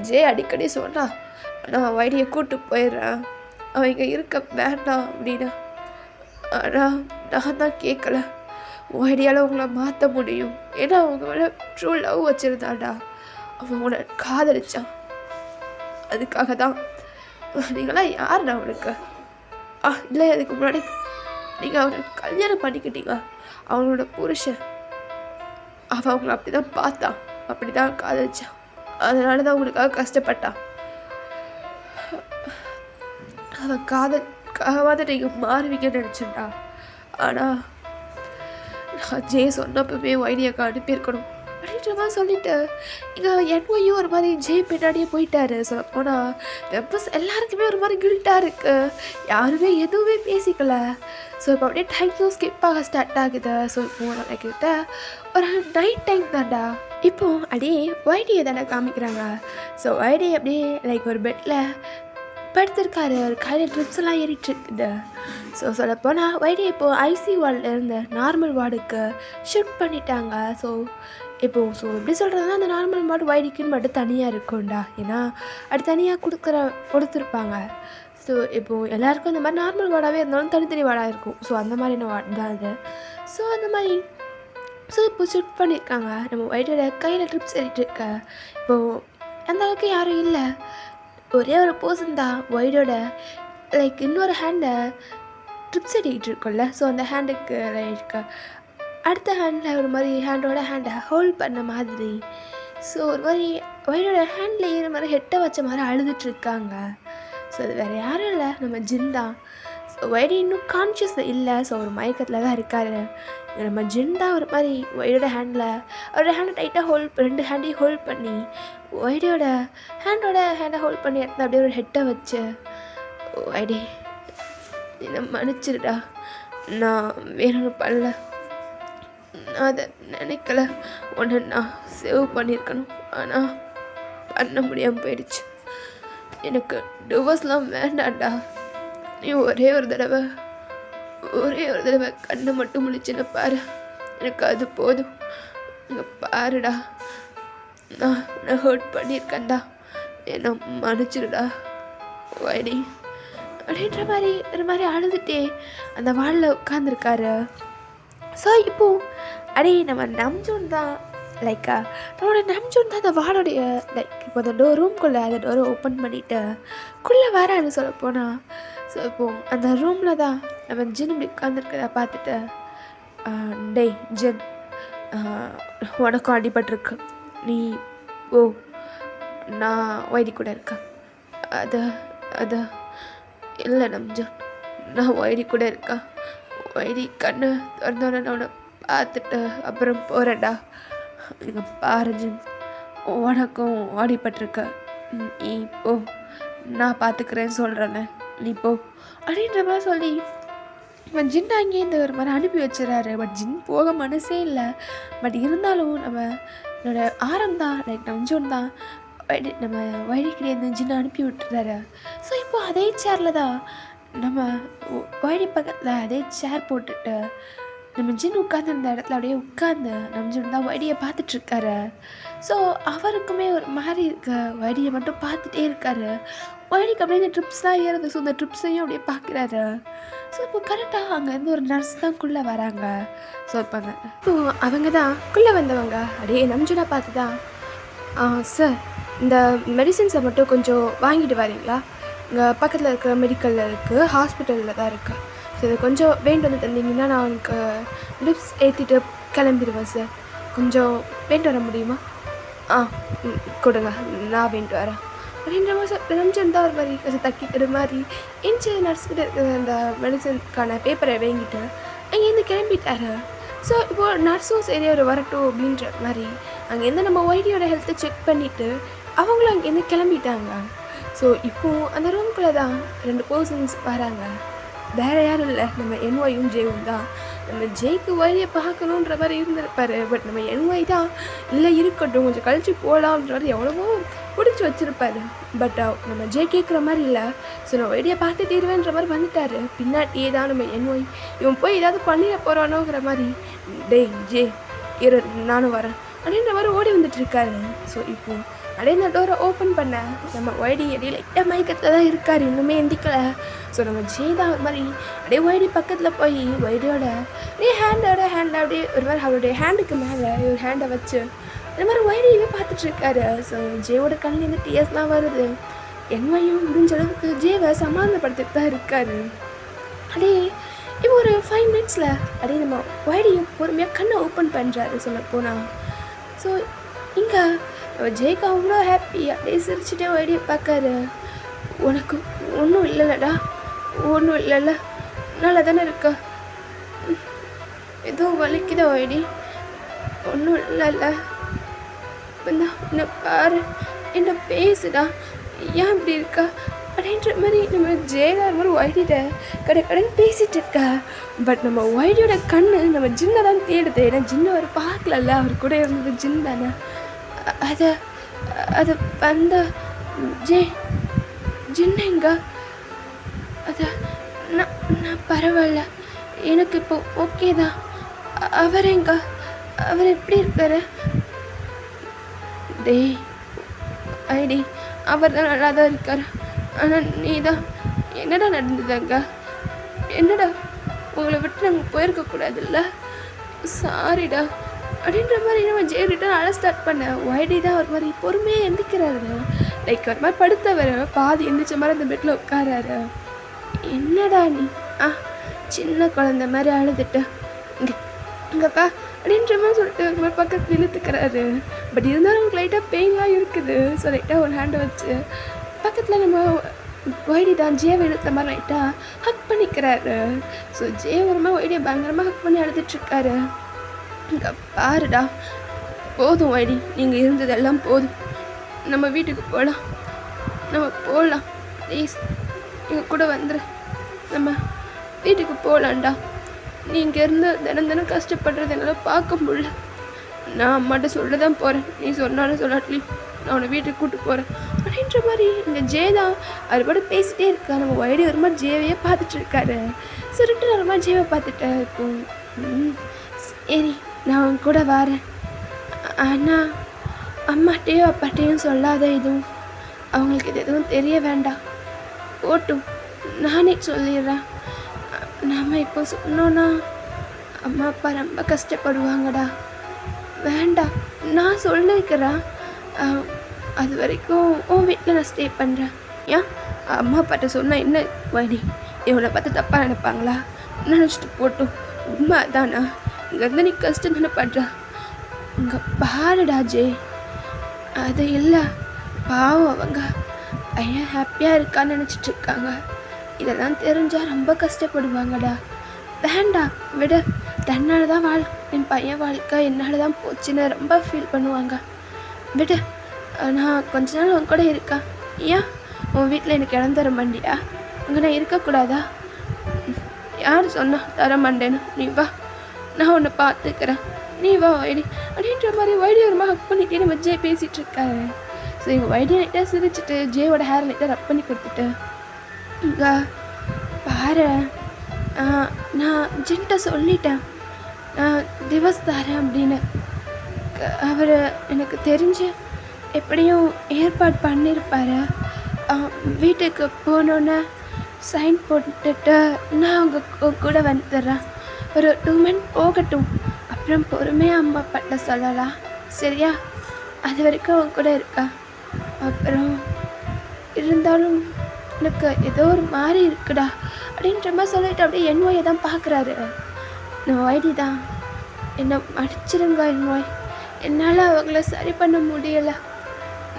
ஜே அடிக்கடி சொன்னான் நான் வைடியை கூப்பிட்டு போயிடுறேன், அவன் இங்கே இருக்க வேண்டாம் அப்படின்னா. ஆனால் நான் தான் கேட்கல. வைடியால் உங்களை மாற்ற முடியும், ஏன்னா அவங்க மேலே ட்ரூ லவ் வச்சுருந்தாண்டா, அவன் உங்களை காதலிச்சான். அதுக்காக தான். நீங்களாம் யாருண்ணா அவனுக்கு? இல்லை, அதுக்கு முன்னாடி நீங்கள் அவனை கல்யாணம் பண்ணிக்கிட்டீங்க, அவனோட புருஷன். அவன் அவங்கள அப்படி தான் பார்த்தான், அப்படி தான் காதலிச்சான், அதனால தான் உங்களுக்காக கஷ்டப்பட்டான். அவன் காதல் நீங்கள் மாறுவீங்கன்னு நினச்சேன்டா. ஆனால் நான் ஜே சொன்னப்பவே வைடியாக்கா அனுப்பியிருக்கணும் அப்படின்ற மாதிரி சொல்லிட்டு இங்கே என்ஒய்யும் ஒரு மாதிரி ஜே பின்னாடியே போயிட்டாரு. சொல்ல போனால் மெம்பர்ஸ் எல்லாருக்குமே ஒரு மாதிரி கில்ட்டாக இருக்குது, யாருமே எதுவுமே பேசிக்கல. ஸோ இப்போ அப்படியே டைம் ஸ்கிப் ஆக ஸ்டார்ட் ஆகுது. ஸோ இப்போ கிட்ட ஒரு நைட் டைம் தான்டா. இப்போது அப்படியே வைடியை தானே காமிக்கிறாங்க. ஸோ வைடி அப்படியே லைக் ஒரு பெட்டில் படுத்திருக்காரு, ஒரு கையில் ட்ரிப்ஸ் எல்லாம் ஏறிட்டுருக்குது. ஸோ சொல்லப்போனால் வைடி இப்போது ஐசி வார்டில் இருந்த நார்மல் வார்டுக்கு ஷிஃப்ட் பண்ணிட்டாங்க. ஸோ எப்படி சொல்கிறதுனா அந்த நார்மல் வார்டு வைடிக்குன்னு மட்டும் தனியாக இருக்கும்டா, ஏன்னா அது தனியாக கொடுத்துருப்பாங்க. ஸோ இப்போது எல்லாேருக்கும் இந்த மாதிரி நார்மல் வார்டாகவே இருந்தாலும் தனித்தனி வார்டாக இருக்கும். ஸோ அந்த மாதிரியான வார்டு தான் அது. ஸோ அந்த மாதிரி இப்போ ஷிஃப்ட் பண்ணியிருக்காங்க. நம்ம வைடியோட கையில் ட்ரிப்ஸ் ஏறிட்டுருக்க. இப்போது அந்த அளவுக்கு யாரும் இல்லை, ஒரே ஒரு பர்சன் தான் வைடோட லைக் இன்னொரு ஹேண்டை ட்ரிப்ஸ் அடிக்கிட்டு இருக்கோம்ல. ஸோ அந்த ஹேண்டுக்கு லைக் அடுத்த ஹேண்டில் ஒரு மாதிரி ஹேண்டோட ஹேண்டை ஹோல்ட் பண்ண மாதிரி. ஸோ ஒரு மாதிரி வைடோட ஹேண்டில் ஏற மாதிரி ஹெட்டை வச்ச மாதிரி அழுதுட்ருக்காங்க. ஸோ அது வேறு யாரும் இல்லை, நம்ம ஜின் தான். ஸோ வைடி இன்னும் கான்ஷியஸ் இல்லை, ஸோ ஒரு மயக்கத்தில் தான் இருக்கார். நம்ம ஜின் தான் ஒரு மாதிரி வைடோட ஹேண்டில் அவரோட ஹேண்டை டைட்டாக ரெண்டு ஹேண்டையும் ஹோல்ட் பண்ணி வைடியோட ஹேண்டை ஹோல்ட் பண்ணி இடத்துல அப்படியே ஒரு ஹெட்டை வச்சு, வைடி என்னை மன்னிச்சிருடா, நான் வேணும்னு பண்ணல, நான் அதை நினைக்கல, உன்னை நான் சேவ் பண்ணியிருக்கணும், ஆனால் பண்ண முடியாமல் போயிடுச்சு. எனக்கு டிவோர்ஸ்லாம் வேண்டாண்டா, நீ ஒரே ஒரு தடவை கண்ணை மட்டும் முழிச்சுன்னு பாரு, எனக்கு அது போதும். இங்கே பாருடா, நான் உன்னை ஹர்ட் பண்ணியிருக்கேன்டா, என்னை மன்னிச்சிருடா வைடி அப்படின்ற மாதிரி ஒரு மாதிரி அழுதுகிட்டே அந்த வாலில் உட்காந்துருக்காரு. ஸோ இப்போது நம்ம நம்ஜூன் தான் நம்மளோட நம்ஜூன் தான் அந்த வாலோடைய இப்போ அந்த ரூம்குள்ளே அந்த டோரை ஓப்பன் பண்ணிவிட்டு குள்ளே வரான்னு சொல்ல போனால். ஸோ இப்போது அந்த ரூமில் தான் நம்ம ஜின் இப்படி உட்காந்துருக்கிறத பார்த்துட்டு, டேய் ஜின், உனக்கும் அடிபட்டிருக்கு, நீ நான் வைடி கூட இருக்கேன். அது இல்லை நம்ஜூன், நான் வைடி கூட இருக்கேன். வைடி கண்ணை திறந்தோடனே நான் உன்னை பார்த்துட்டு அப்புறம் போகிறேன்டா. இங்கே பாரு ஜின், உனக்கும் அடிபட்டிருக்க, நீ போ, நான் பார்த்துக்கிறேன்னு சொல்கிறேன்னு, நீ போ அப்படின்ற மாதிரி சொல்லி ஜின் அங்கேருந்து ஒரு மாதிரி அனுப்பி வச்சுறாரு. பட் ஜின் போக மனசே இல்லை. பட் இருந்தாலும் நம்மளோட ஆரம்பம் தான் நம்ஜூன் தான் நம்ம வைடிக்கிட்டேருந்து ஜின்னை அனுப்பி விட்டுறாரு. ஸோ இப்போது அதே சேரில் தான் நம்ம வைடி பக்கத்தில் அதே சேர் போட்டுட்டு நம்ம ஜின் உட்காந்துருந்த இடத்துல அப்படியே உட்காந்து நம்ஜூன் தான் வைடியை பார்த்துட்ருக்காரு. ஸோ அவருக்குமே ஒரு மாதிரி இருக்க, வைடியை மட்டும் பார்த்துட்டே இருக்காரு. வைடிக்கு அப்படியே இந்த ட்ரிப்ஸ்லாம் ஏறுது. ஸோ இந்த ட்ரிப்ஸையும் அப்படியே பார்க்குறாரு. ஸோ இப்போ கரெக்டாக அங்கேருந்து ஒரு நர்ஸ் தான் குள்ளே வராங்க. ஸோ இப்போது அவங்க தான் குள்ளே வந்தவங்க அப்படியே நம்ஜூனை பார்த்து தான், சார் இந்த மெடிசின்ஸை மட்டும் கொஞ்சம் வாங்கிட்டு வரீங்களா? இங்கே பக்கத்தில் இருக்கிற மெடிக்கலில் இருக்குது, ஹாஸ்பிட்டலில் தான் இருக்குது. ஸோ இதை கொஞ்சம் வேண்டு வந்து தந்தீங்கன்னா நான் அவனுக்கு லிப்ஸ் ஏற்றிட்டு கிளம்பிடுவேன் சார். கொஞ்சம் வேண்டு வர முடியுமா? கொடுங்க, நான் வேண்டு வரேன் அப்படின்ற மாதிரி நம்ஜூன் தான் ஒரு மாதிரி கொஞ்சம் தக்கிக்கிற மாதிரி நர்ஸ்கிட்ட இருக்கிற அந்த மெடிசனுக்கான பேப்பரை வாங்கிட்டு அங்கேருந்து கிளம்பிட்டாரு. ஸோ இப்போது நர்ஸும் சரி அவர் வரட்டும் அப்படின்ற மாதிரி அங்கேருந்து நம்ம ஒய்டியோட ஹெல்த்தை செக் பண்ணிவிட்டு அவங்களும் அங்கேருந்து கிளம்பிட்டாங்க. ஸோ இப்போது அந்த ரூம்குள்ளே தான் 2 பர்சன்ஸ் வராங்க. வேறு யாரும் இல்லை, நம்ம என்ஒயும் ஜேவும் தான். நம்ம ஜெய்க்கு ஒய்டியை பார்க்கணுன்ற மாதிரி இருந்திருப்பார். பட் நம்ம என்ஒய் தான் இல்லை இருக்கட்டும் கொஞ்சம் கழிச்சு போகலாம்ன்றது எவ்வளவோ பிடிச்சி வச்சுருப்பாரு. பட் நம்ம ஜெய் கேட்குற மாதிரி இல்லை. ஸோ நான் ஒய்டியை பார்த்து தீருவேன்ற மாதிரி வந்துட்டார். பின்னாடியே தான் நம்ம என்ஒய் இவன் போய் ஏதாவது பண்ணிட போகிறானோங்கிற மாதிரி, டேய் ஜே இரு நானும் வரேன் அப்படின்ற மாதிரி ஓடி வந்துட்டுருக்காரு. ஸோ இப்போது அப்படியே இந்த டோரை ஓப்பன் பண்ண நம்ம ஒய்டி அப்படியே லைட்டாக மயக்கத்தில் தான் இருக்கார், இன்னுமே எந்திக்கலை. ஸோ நம்ம ஜே தான் ஒரு மாதிரி அப்படியே ஒய்டி பக்கத்தில் போய் ஒய்டியோட அப்படியே ஹேண்ட் அப்படியே ஒரு மாதிரி அவருடைய ஹேண்டுக்கு மேலே ஒரு ஹேண்டை வச்சு இந்த மாதிரி ஒய்டியவே பார்த்துட்ருக்காரு. ஸோ ஜேவோட கண்ணிலேருந்து டிஎஸ்லாம் வருது. என்ஒயும் முடிஞ்ச அளவுக்கு ஜேவை சமாதானப்படுத்திட்டு தான் இருக்காரு. அப்படியே இப்போ ஒரு 5 மினிட்ஸில் அப்படியே நம்ம ஒய்டியும் பொறுமையாக கண்ணை ஓப்பன் பண்ணுறாரு சொல்ல போனால். ஸோ இங்கே ஜெய்க்கு அவ்வளோ ஹாப்பி, அப்படியே சிரிச்சுட்டே ஒய்டியை பார்க்காரு. உனக்கு ஒன்றும் இல்லைல்லடா, ஒன்றும் இல்லைல்ல, நல்லா தானே இருக்கா, எதுவும் வலிக்குதா ஒய்டி, ஒன்றும் இல்லைல்ல, என்ன பாரு, என்ன பேசுடா, ஏன் இப்படி இருக்கா அப்படின்ற மாதிரி நம்ம ஜெயதார் மாதிரி ஒய்டிட்ட கடைன்னு பேசிகிட்டு இருக்கா. பட் நம்ம ஒய்டியோட கண்ணு நம்ம ஜின்னை தான் தேடுது. ஏன்னா ஜின்னை அவர் பார்க்கலல்ல, அவர் கூட இருந்தது ஜின் தானே. அது வந்த ஜின்னுங்க, அதை நான் பரவாயில்ல, எனக்கு இப்போ ஓகே தான். அவர் எப்படி இருக்காரு? டேய் ஐடி அவர் தான் நல்லா தான் இருக்கார். ஆனால் நீ தான் என்னடா நடந்ததுங்க, என்னடா உங்களை விட்டு நாங்கள் போயிருக்கக்கூடாதுல்ல, சாரிடா அப்படின்ற மாதிரி நம்ம ஜே ரிட்டன் அழ ஸ்டார்ட் பண்ணேன். ஒய்டி தான் ஒரு மாதிரி பொறுமையாக எந்திக்கிறாரு. லைக் ஒரு மாதிரி படுத்தவர் பாதி எந்திரிச்ச மாதிரி அந்த பெட்டில் உட்காராரு. என்னடா நீ சின்ன குழந்த மாதிரி அழுதுட்டு இங்கப்பா அப்படின்ற மாதிரி சொல்லிட்டு ஒரு மாதிரி பக்கத்தில் இழுத்துக்கிறாரு. பட் இருந்தாலும் அவங்களுக்கு லைட்டாக பெயின்லாம் இருக்குது. ஸோ லைட்டாக ஒரு ஹேண்டை வச்சு பக்கத்தில் நம்ம ஒய்டி தான் ஜேவை இழுத்த மாதிரி லைட்டாக ஹக் பண்ணிக்கிறாரு. ஸோ ஜே ஒரு மாதிரி ஒய்டியை பயங்கரமாக ஹக் பண்ணி அழுதுட்ருக்காரு. இங்கே பாருடா, போதும் ஒய்டி, நீங்கள் இருந்ததெல்லாம் போதும், நம்ம வீட்டுக்கு போகலாம், நம்ம போகலாம், ப்ளீஸ் எங்கள் கூட வந்துடு, நம்ம வீட்டுக்கு போகலான்டா, நீ இங்கே இருந்து தினம் கஷ்டப்படுறது என்னால் பார்க்க முடியல, நான் அம்மாட்ட சொல்ல தான் போகிறேன், நீ சொன்னாலும் சொல்லாட்லையும் நான் உன்னை வீட்டுக்கு கூப்பிட்டு போகிறேன் அப்படின்ற மாதிரி இங்கே ஜே தான் அது கூட பேசிகிட்டே இருக்கா. நம்ம ஒய்டி ஒரு மாதிரி ஜேவையே பார்த்துட்ருக்காரு. சுருட்டு ஒரு மாதிரி ஜேவை பார்த்துட்டேன். இப்போ சரி நான் அவன் கூட வரேன், ஆனால் அம்மாட்டையும் அப்பாட்டையும் சொல்லாத, எதுவும் அவங்களுக்கு இது எதுவும் தெரிய வேண்டாம், போட்டும் நானே சொல்லிடுறேன். நம்ம இப்போ சொன்னோன்னா அம்மா அப்பா ரொம்ப கஷ்டப்படுவாங்கடா, வேண்டாம் நான் சொல்லிக்கிறேன், அது வரைக்கும் உன் வீட்டில் நான் ஸ்டே பண்ணுறேன். ஏன் அம்மா அப்பாட்ட சொன்னால் என்ன வழி, இவனை பார்த்து தப்பாக நினைப்பாங்களா, நினச்சிட்டு போட்டும், உண்மை அதானா, இங்கேருந்து நீ கஷ்டம் தானே பண்ணுற, இங்கே பாருடா ஜே, அது இல்லை பாவம் அவங்க பையன் ஹாப்பியாக இருக்கான்னு நினச்சிட்ருக்காங்க, இதெல்லாம் தெரிஞ்சால் ரொம்ப கஷ்டப்படுவாங்கடா, வேண்டாம் விட, தன்னால் தான் என் பையன் வாழ்க்கை என்னால் தான் போச்சுன்னு ரொம்ப ஃபீல் பண்ணுவாங்க, விடு, நான் கொஞ்ச நாள் உன் கூட இருக்கேன், ஏன் உன் வீட்டில் எனக்கு இடம் தர மாட்டியா, அங்கே நான் இருக்கக்கூடாதா, யார் சொன்னா தர மாட்டேன்னு, நீ வா நான் உன்னை பார்த்துக்கிறேன், நீ வா வைடி அப்படின்ற மாதிரி வைடி ஒரு மாதிரி ஹக் பண்ணிட்டே நம்ம ஜே பேசிகிட்டு இருக்காரு. ஸோ எங்கள் வைடியை லைட்டாக சிரிச்சிட்டு ஜேவோட ஹேர் லைட்டாக ரப் பண்ணி கொடுத்துட்டு, இங்கே பாரு நான் ஜின்ட்ட சொல்லிட்டேன் நான் திவஸ் தரேன் அப்படின்னு, அவர் எனக்கு தெரிஞ்சு எப்படியும் ஏற்பாடு பண்ணியிருப்பார், வீட்டுக்கு போனோன்னே சைன் போட்டுட்டு நான் அவங்க கூட வந்துடுறேன், ஒரு 2 மந்த் போகட்டும், அப்புறம் பொறுமையாக அம்மா அப்பாட்ட சொல்லலாம், சரியா, அது வரைக்கும் அவங்க கூட இருக்கா, அப்புறம் இருந்தாலும் எனக்கு ஏதோ ஒரு மாதிரி இருக்குடா அப்படின்ற மாதிரி சொல்லிட்டு அப்படியே என்ஒயை தான் பார்க்குறாரு. நான் ஒய்டி தான், என்னை அடிச்சிருங்க என்ஒய், என்னால் அவங்கள சரி பண்ண முடியலை,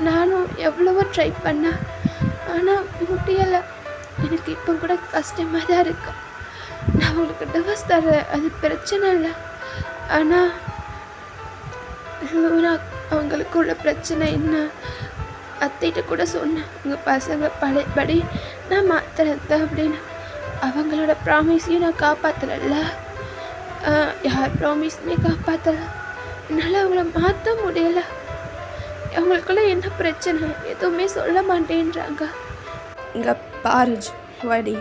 நானும் எவ்வளவோ ட்ரை பண்ணேன் ஆனால் முடியலை, எனக்கு இப்போ கூட கஷ்டமாக தான் இருக்கு, நான் உங்களுக்கு டிவோர்ஸ் தரேன், அது பிரச்சனை இல்லை, ஆனால் லூனா அவங்களுக்குள்ள பிரச்சனை என்ன அத்தைகிட்ட கூட சொன்னேன், உங்கள் பசங்க பழையபடி நான் மாத்துறது அப்படின்னு. அவங்களோட ப்ராமிஸையும் நான் காப்பாற்றல, யார் ப்ராமிஸுமே காப்பாற்றலை. என்னால் அவங்கள மாற்ற முடியலை. அவங்களுக்குள்ள என்ன பிரச்சனை எதுவுமே சொல்ல மாட்டேன்றாங்க. இங்கே பாருஜ் வாடி,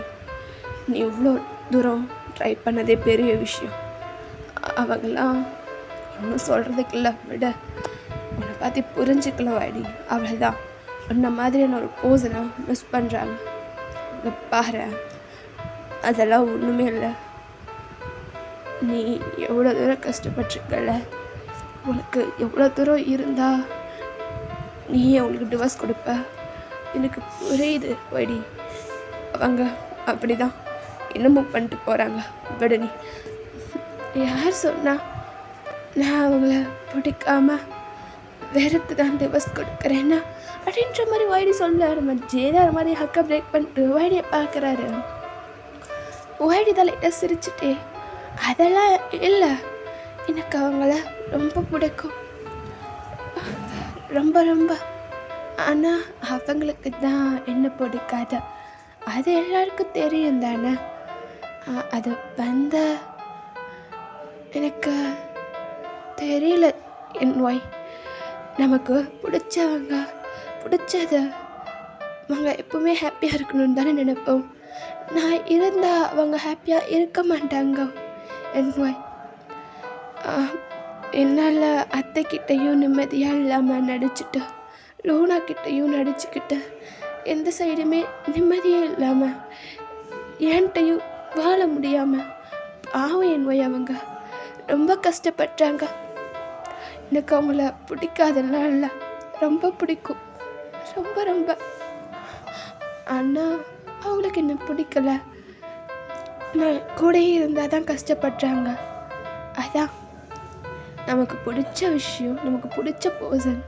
நீ இவ்வளோ தூரம் ட்ரை பண்ணதே பெரிய விஷயம். அவங்களாம் ஒன்றும் சொல்கிறதுக்கு இல்லை, விட உன்னை பார்த்து புரிஞ்சுக்கல வாடி, அவ்வளோதான். உன்ன மாதிரியான ஒரு போஸனை மிஸ் பண்ணுறாங்க. இங்கே பாரு, அதெல்லாம் ஒன்றுமே இல்லை. நீ எவ்வளோ தூரம் கஷ்டப்பட்டுருக்கல, உனக்கு எவ்வளோ தூரம் இருந்தால் நீயே உங்களுக்கு டிவோர்ஸ் கொடுப்ப, எனக்கு புரியுது வடி. அவங்க அப்படி தான் இன்னமும் பண்ணிட்டு போகிறாங்க, விட. நீ யார் சொன்னா நான் அவங்கள பிடிக்காம வெறுத்து தான் டிவோர்ஸ் கொடுக்குறேன்னா அப்படின்ற மாதிரி வைடி சொல்ல. நம்ம ஜேதார் மாதிரி ஹக்கை பிரேக் பண்ணிட்டு வைடியை பார்க்குறாரு. வைடி தான் லைட்டாக சிரிச்சுட்டே, அதெல்லாம் இல்லை, எனக்கு அவங்கள ரொம்ப பிடிக்கும், ரொம்ப ரொம்ப. ஆனால் அவங்களுக்கு தான் என்ன பிடிக்காது, அது எல்லாருக்கும் தெரியும் தானே. அது வந்த எனக்கு தெரியல என் ஒய். நமக்கு பிடிச்சவங்க பிடிச்சது அவங்க எப்பவுமே ஹாப்பியாக இருக்கணும்னு தானே நினைப்போம். நான் இருந்தால் அவங்க ஹாப்பியாக இருக்க மாட்டாங்க என் ஒய். என்னால் அத்தைக்கிட்டையும் நிம்மதியாக இல்லாமல் நடிச்சுட்டு, லோனா கிட்டையும் நடிச்சுக்கிட்டு, எந்த சைடுமே நிம்மதியே இல்லாமல் என்கிட்டையும் வாழ முடியாமல் பாவம் என் ஒய். அவங்க ரொம்ப கஷ்டப்பட்டாங்க. எனக்கு அவங்கள பிடிக்காதெல்லாம் இல்லை, ரொம்ப பிடிக்கும், ரொம்ப ரொம்ப. ஆனால் அவங்களுக்கு என்ன பிடிக்கல, நான் கூடயே இருந்தால் தான் கஷ்டப்படுறாங்க. அதான் நமக்கு பிடிச்ச விஷயம், நமக்கு பிடிச்ச பர்சன்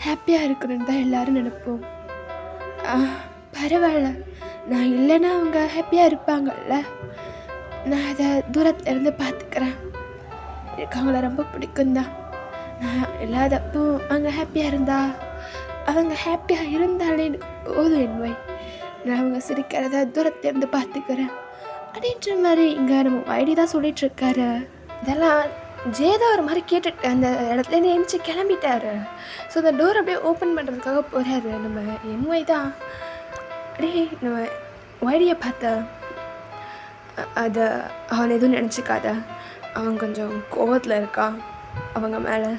ஹாப்பியாக இருக்கணும்னு தான் எல்லோரும் நினைப்போம். பரவாயில்ல, நான் இல்லைன்னா அவங்க ஹாப்பியாக இருப்பாங்கல்ல, நான் அதை தூரத்துலேருந்து பார்த்துக்கிறேன். எனக்கு அவங்கள ரொம்ப பிடிக்கும்தான். நான் இல்லாதப்போ அவங்க ஹாப்பியாக இருந்தா, அவங்க ஹாப்பியாக இருந்தாலே எனக்கு போதும் என் வை. நான் அவங்க சிரிக்கிறத தூரத்துலேருந்து பார்த்துக்கிறேன் அப்படின்ற மாதிரி இங்கே நம்ம ஐடி தான் சொல்லிகிட்ருக்காரு. இதெல்லாம் ஜேதா ஒரு மாதிரி கேட்டுட்டு அந்த இடத்துலேருந்து எழுந்துச்சி கிளம்பிட்டாரு. ஸோ அந்த டோர் அப்படியே ஓப்பன் பண்ணுறதுக்காக போகிறாரு. நம்ம என்ஒய் தான் அப்படியே நம்ம ஒய்டியை பார்த்த, அதை அவன் எதுவும் நினச்சிக்காத, அவன் கொஞ்சம் கோவத்தில் இருக்கான் அவங்க மேலே,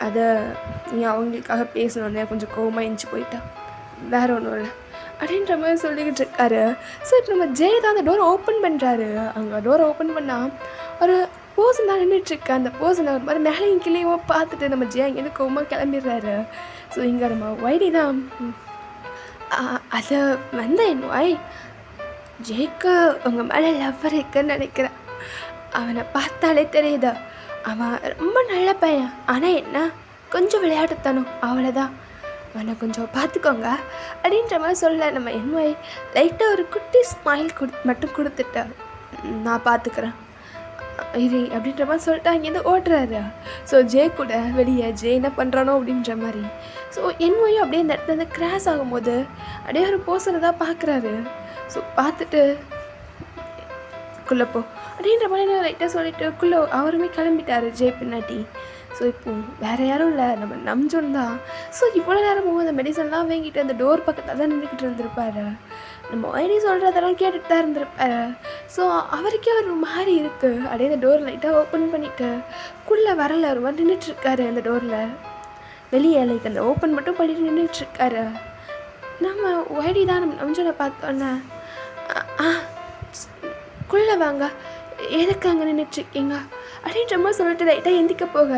அதை நீ அவங்களுக்காக பேசணுன்னே கொஞ்சம் கோவமாக எஞ்சி போயிட்டான், வேறு ஒன்றும் இல்லை அப்படின்ற மாதிரி சொல்லிக்கிட்டு இருக்காரு. ஸோ நம்ம ஜெய் தான் அந்த டோரை ஓப்பன் பண்ணுறாரு. அங்கே டோரை ஓப்பன் பண்ணால் ஒரு போசன் தான் நின்றுட்டுருக்கு. அந்த போசனை ஒரு மாதிரி மேலேயும் கிளியோ பார்த்துட்டு நம்ம ஜெய் அங்கேருந்து கோவமாக கிளம்பிடுறாரு. ஸோ இங்கே நம்ம ஒய்டி தான் அதை வந்த என் ஒய் ஜெய்க்கு உங்கள் மேலே லவ் இருக்குன்னு நினைக்கிறேன். அவனை பார்த்தாலே தெரியுது, அவன் ரொம்ப நல்ல பையன். ஆனால் என்ன கொஞ்சம் விளையாட்டுத்தனம், அவ்வளோதான். அவனை கொஞ்சம் பார்த்துக்கோங்க அப்படின்ற மாதிரி சொல்ல நம்ம என்ஒய் லைட்டாக ஒரு குட்டி ஸ்மைல் மட்டும் கொடுத்துட்ட, நான் பார்த்துக்கிறேன் இது அப்படின்ற மாதிரி சொல்லிட்டு அங்கேருந்து ஓட்டுறாரு. ஸோ ஜே கூட வெளியே ஜே என்ன பண்ணுறானோ அப்படின்ற மாதிரி. ஸோ என்ஒயும் அப்படியே இந்த இடத்துல வந்து கிராஸ் ஆகும்போது அப்படியே ஒரு போசனை தான் பார்க்குறாரு. ஸோ பார்த்துட்டு குள்ளே போ அப்படின்ற மாதிரி நான் லைட்டாக சொல்லிவிட்டு குள்ளே அவருமே கிளம்பிட்டார் ஜே பின்னாடி. ஸோ இப்போ வேறு யாரும் இல்லை, நம்ம நம்ஜோன் தான். ஸோ இவ்வளோ நேரமும் அந்த மெடிசன்லாம் வாங்கிட்டு அந்த டோர் பக்கத்தில் தான் நின்றுக்கிட்டு இருந்திருப்பார். நம்ம ஐடி சொல்கிறதெல்லாம் கேட்டுட்டு தான் இருந்திருப்பார். ஸோ அவருக்கே ஒரு மாதிரி இருக்குது. அப்படியே அந்த டோர் லைட்டாக ஓப்பன் பண்ணிவிட்டு குள்ளே வரல, ஒரு மாதிரி நின்றுட்டுருக்காரு அந்த டோரில் வெளியே. லைக் அந்த ஓப்பன் மட்டும் பண்ணிட்டு நின்றுட்டுருக்காரு. நம்ம ஐடி தான் நம்ம நம்ஜோனை பார்த்தோன்னே, குள்ளே வாங்க, எதுக்கு அங்கே நின்றுட்டுருக்கீங்க அப்படின்ற மாதிரி சொல்லிட்டு லைட்டாக எந்திக்க போக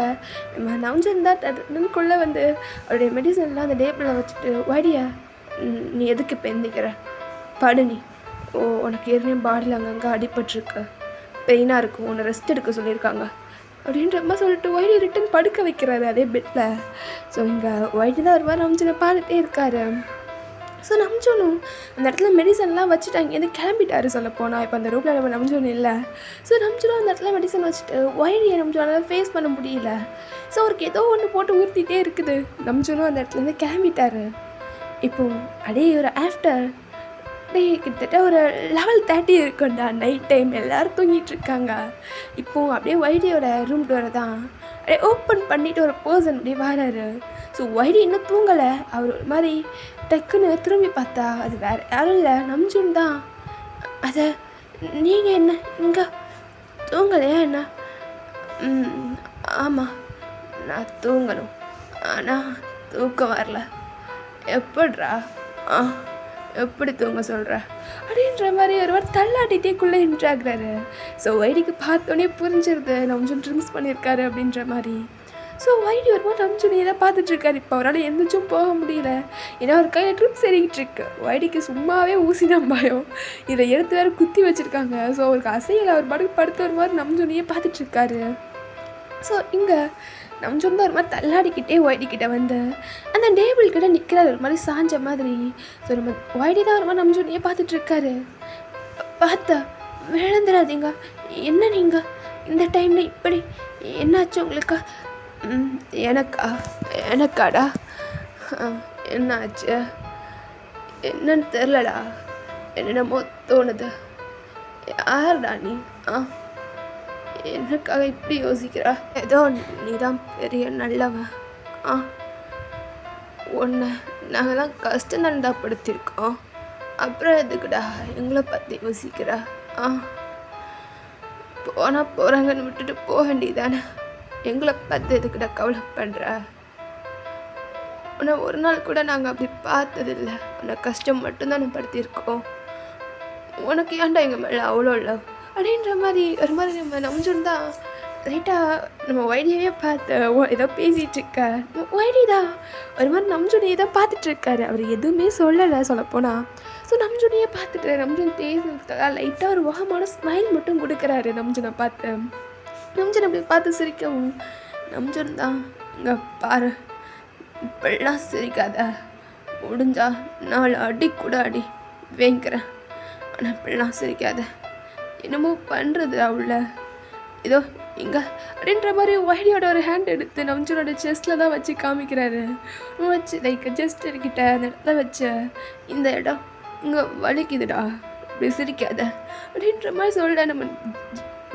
நம்ம நம்ஜன் தான் டக்குள்ளே வந்து அவருடைய மெடிசன்லாம் அந்த டேபிளில் வச்சுட்டு, வைடியா நீ எதுக்கு இப்போ எந்திக்கிற, படு நீ, உனக்கு ஏற்கனவே பாடியில் அங்கங்கே அடிபட்டுருக்கு, பெயினாக இருக்கும், உன்னை ரெஸ்ட் எடுக்க சொல்லியிருக்காங்க அப்படின்ற மாதிரி சொல்லிட்டு வைடி ரிட்டன் படுக்க வைக்கிறாரு அதே பெட்டில். ஸோ இங்கே வைடி தான் ஒரு மாதிரி நம்ஜனை பார்த்துட்டே இருக்காரு. ஸோ நம்ஜோனும் அந்த இடத்துல மெடிசன்லாம் வச்சுட்டு அங்கேருந்து கிளம்பிட்டாரு சொல்லப்போனால். இப்போ அந்த ரூமில் நம்ம நம்ஜோன் இல்லை. ஸோ நம்ஜோனும் அந்த இடத்துல மெடிசன் வச்சுட்டு ஒய்டியை நம்ஜோனால் ஃபேஸ் பண்ண முடியல. ஸோ அவருக்கு ஏதோ ஒன்று போட்டு ஊற்றிட்டே இருக்குது. நம்ஜோனும் அந்த இடத்துலேருந்து கிளம்பிட்டாரு. இப்போது அப்படியே ஒரு ஆஃப்டர் அப்படியே கிட்டத்தட்ட ஒரு 11:30 இருக்கும்டா நைட் டைம். எல்லோரும் தூங்கிட்டு இருக்காங்க. இப்போது அப்படியே ஒய்டியோட ரூம் டோரை தான் அப்படியே ஓப்பன் பண்ணிவிட்டு ஒரு பர்சன் அப்படியே வராரு. ஸோ ஒய்டி இன்னும் தூங்கலை. அவர் ஒரு மாதிரி டக்குன்னு திரும்பி பார்த்தா அது வேறு யாரும் இல்லை, நம்ஜூன் தான். அதை நீங்கள் என்ன இங்கே தூங்கலையா என்ன? ஆமாம், நான் தூங்கணும், ஆனால் தூக்கம் வரல. எப்படிரா? எப்படி தூங்க சொல்கிற அப்படின்ற மாதிரி ஒருவர் தள்ளாட்டிட்டேக்குள்ளே இன்ட்ராகிறாரு. ஸோ ஒய்டிக்கு பார்த்தோன்னே புரிஞ்சிருது நம்ஜூன் ட்ரிங்க்ஸ் பண்ணியிருக்காரு அப்படின்ற மாதிரி. ஸோ ஒய்டி வரும்போது நம்ஜூன் இதை பார்த்துட்ருக்காரு. இப்போ அவரால் எந்திரிச்சும் போக முடியல. ஏன்னா அவர் கையில் ட்ரிப்ஸ் ஏறிக்கிட்டு இருக்கு. ஒய்டிக்கு சும்மாவே ஊசி நம்பாயம் இதை எடுத்து வேறு குத்தி வச்சுருக்காங்க. ஸோ அவருக்கு அசையில் அவர் பாட்டுக்கு படுத்து வரும்போது நம்ஜூனையே பார்த்துட்ருக்காரு. ஸோ இங்கே நம்ஜூன் தான் ஒரு மாதிரி தள்ளாடிக்கிட்டே ஒய்டிக்கிட்ட வந்து அந்த டேபிள் கிட்ட நிற்கிறாரு ஒரு மாதிரி சாஞ்ச மாதிரி. ஸோ நம்ம ஒய்டி தான் ஒரு மாதிரி நம்ஜூனையே பார்த்துட்ருக்காரு. பார்த்தா விழுந்துடாதீங்க. என்ன நீங்கள் இந்த டைமில் இப்படி என்னாச்சு உங்களுக்கு? எனக்காடா என்னாச்சு என்னன்னு தெரிலடா, என்னென்னமோ தோணுது. யார்டா நீ? எனக்காக இப்படி யோசிக்கிறா? ஏதோ நீ தான் பெரிய நல்லவன். ஒன்று நாங்கள்லாம் கஷ்டம் தண்டாப்படுத்தியிருக்கோம், அப்புறம் எதுக்குடா எங்களை பற்றி யோசிக்கிறா? போனால் போகிறாங்கன்னு விட்டுட்டு போக வேண்டியதானே. எங்களை பற்றி எதுக்கிட்ட கவலைப்படுற? உன்னை ஒரு நாள் கூட நாங்கள் அப்படி பார்த்ததில்லை. உன்னை கஷ்டம் மட்டும்தான் படுத்தியிருக்கோம். உனக்கு ஏன்டா எங்கள் மேலே அவ்வளோ லவ் அப்படின்ற மாதிரி ஒரு மாதிரி நம்ம நம்ஜூன் தான் லைட்டாக நம்ம ஒய்டியவே பார்த்து ஏதோ பேசிகிட்டு இருக்க. ஒய்டி தான் ஒரு மாதிரி நம்ஜூனையே தான் பார்த்துட்ருக்காரு. அவர் எதுவுமே சொல்லலை சொல்லப்போனால். ஸோ நம்ஜூனையே பார்த்துட்டு நம்ஜூன் பேசுறதுக்காக லைட்டாக ஒரு வாகமான ஸ்மைல் மட்டும் கொடுக்குறாரு நம்ஜூனை பார்த்து. நம்ஜூன் அப்படி பார்த்து சிரிக்கவும் நம்ஜூன் தான், இங்கே பாரு, இப்படிலாம் சிரிக்காத, முடிஞ்சா 4 அடி கூட அடி வேங்கிறேன், ஆனால் இப்படிலாம் சிரிக்காத, என்னமோ பண்ணுறது அவள ஏதோ இங்கே அப்படின்ற மாதிரி ஒய்டியோட ஒரு ஹேண்ட் எடுத்து நம்ஜூனோட செஸ்ட்டில் தான் வச்சு காமிக்கிறாரு. வச்சு லைக் ஜஸ்ட் இருக்கிட்ட அந்த இடத்துல வச்ச இந்த இடம் இங்கே வலிக்குதுடா, இப்படி சிரிக்காத அப்படின்ற மாதிரி சொல்ல நம்ம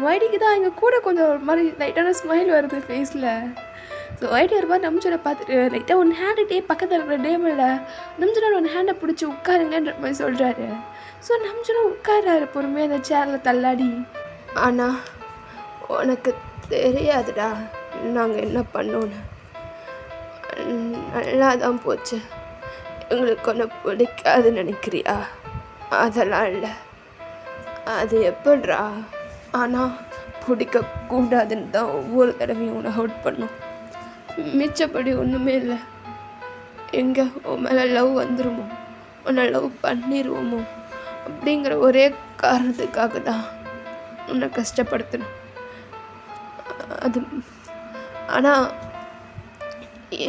ஒய்டிக்கு தான் எங்கள் கூட கொஞ்சம் ஒரு மாதிரி லைட்டான ஸ்மைல் வருது ஃபேஸில். ஸோ ஒய்டி ஒரு மாதிரி நம்ஜூனை பார்த்துட்டு லைட்டாக ஒன்று ஹேண்டுகிட்டே பக்கத்தில் இருக்கிற டேபிளில் நம்ஜூனோட ஒன்று ஹேண்டை பிடிச்சி உட்காருங்கன்ற மாதிரி சொல்கிறாரு. ஸோ நம்ஜூனும் உட்கார்றாரு பொறுமையாக அந்த சேரில் தள்ளாடி. ஆனால் உனக்கு தெரியாதுடா நாங்கள் என்ன பண்ணோன்னு. நல்லா தான் போச்சு. எங்களுக்கு ஒன்று பிடிக்காதுன்னு நினைக்கிறியா? அதெல்லாம் இல்லை. அது எப்படிரா? ஆனால் பிடிக்கக்கூடாதுன்னு தான் ஒவ்வொரு தடவையும் உன்னை ஹவுட் பண்ணும். மிச்சப்படி ஒன்றுமே இல்லை. எங்கே உன் மேலே லவ் வந்துடுமோ, உன்னை லவ் பண்ணிடுவோமோ அப்படிங்கிற ஒரே காரணத்துக்காக தான் உன்னை கஷ்டப்படுத்தணும். அது ஆனால்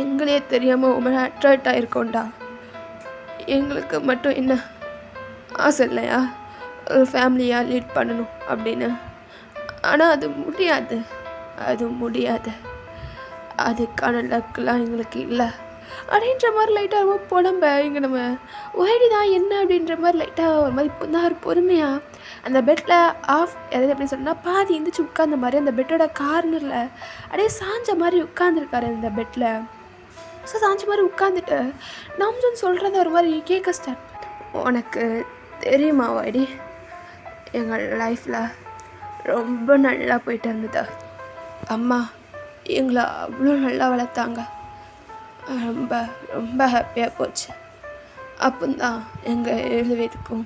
எங்களே தெரியாமல் உன் மேலே அட்ராக்ட் ஆகிருக்கோண்டா. எங்களுக்கு மட்டும் என்ன ஆசை இல்லையா ஒரு ஃபேமிலியாக லீட் பண்ணணும் அப்படின்னு? ஆனால் அது முடியாது. அதுக்கான லக்கெலாம் எங்களுக்கு இல்லை அப்படின்ற மாதிரி லைட்டாக ரொம்ப புலம்ப இங்கே நம்ம ஒய்டி தான் என்ன அப்படின்ற மாதிரி லைட்டாக ஒரு மாதிரி புந்தார் பொறுமையாக அந்த பெட்டில் எதாவது எப்படி சொன்னால் பாதி எந்திரிச்சு உட்கார்ந்த மாதிரி அந்த பெட்டோட கார்னரில் அப்படியே சாஞ்ச மாதிரி உட்காந்துருக்காரு அந்த பெட்டில். ஸோ சாஞ்ச மாதிரி உட்காந்துட்டு நம்ஜூன் சொல்கிறத ஒரு மாதிரி கேட்க ஸ்டார்ட். உனக்கு தெரியுமா ஒய்டி, எங்கள் லைஃப்பில் ரொம்ப நல்லா போயிட்டு இருந்தது. அம்மா எங்களை அவ்வளோ நல்லா வளர்த்தாங்க. ரொம்ப ரொம்ப ஹாப்பியாக போச்சு. அப்போதான் எங்கள் 7 பேருக்கும்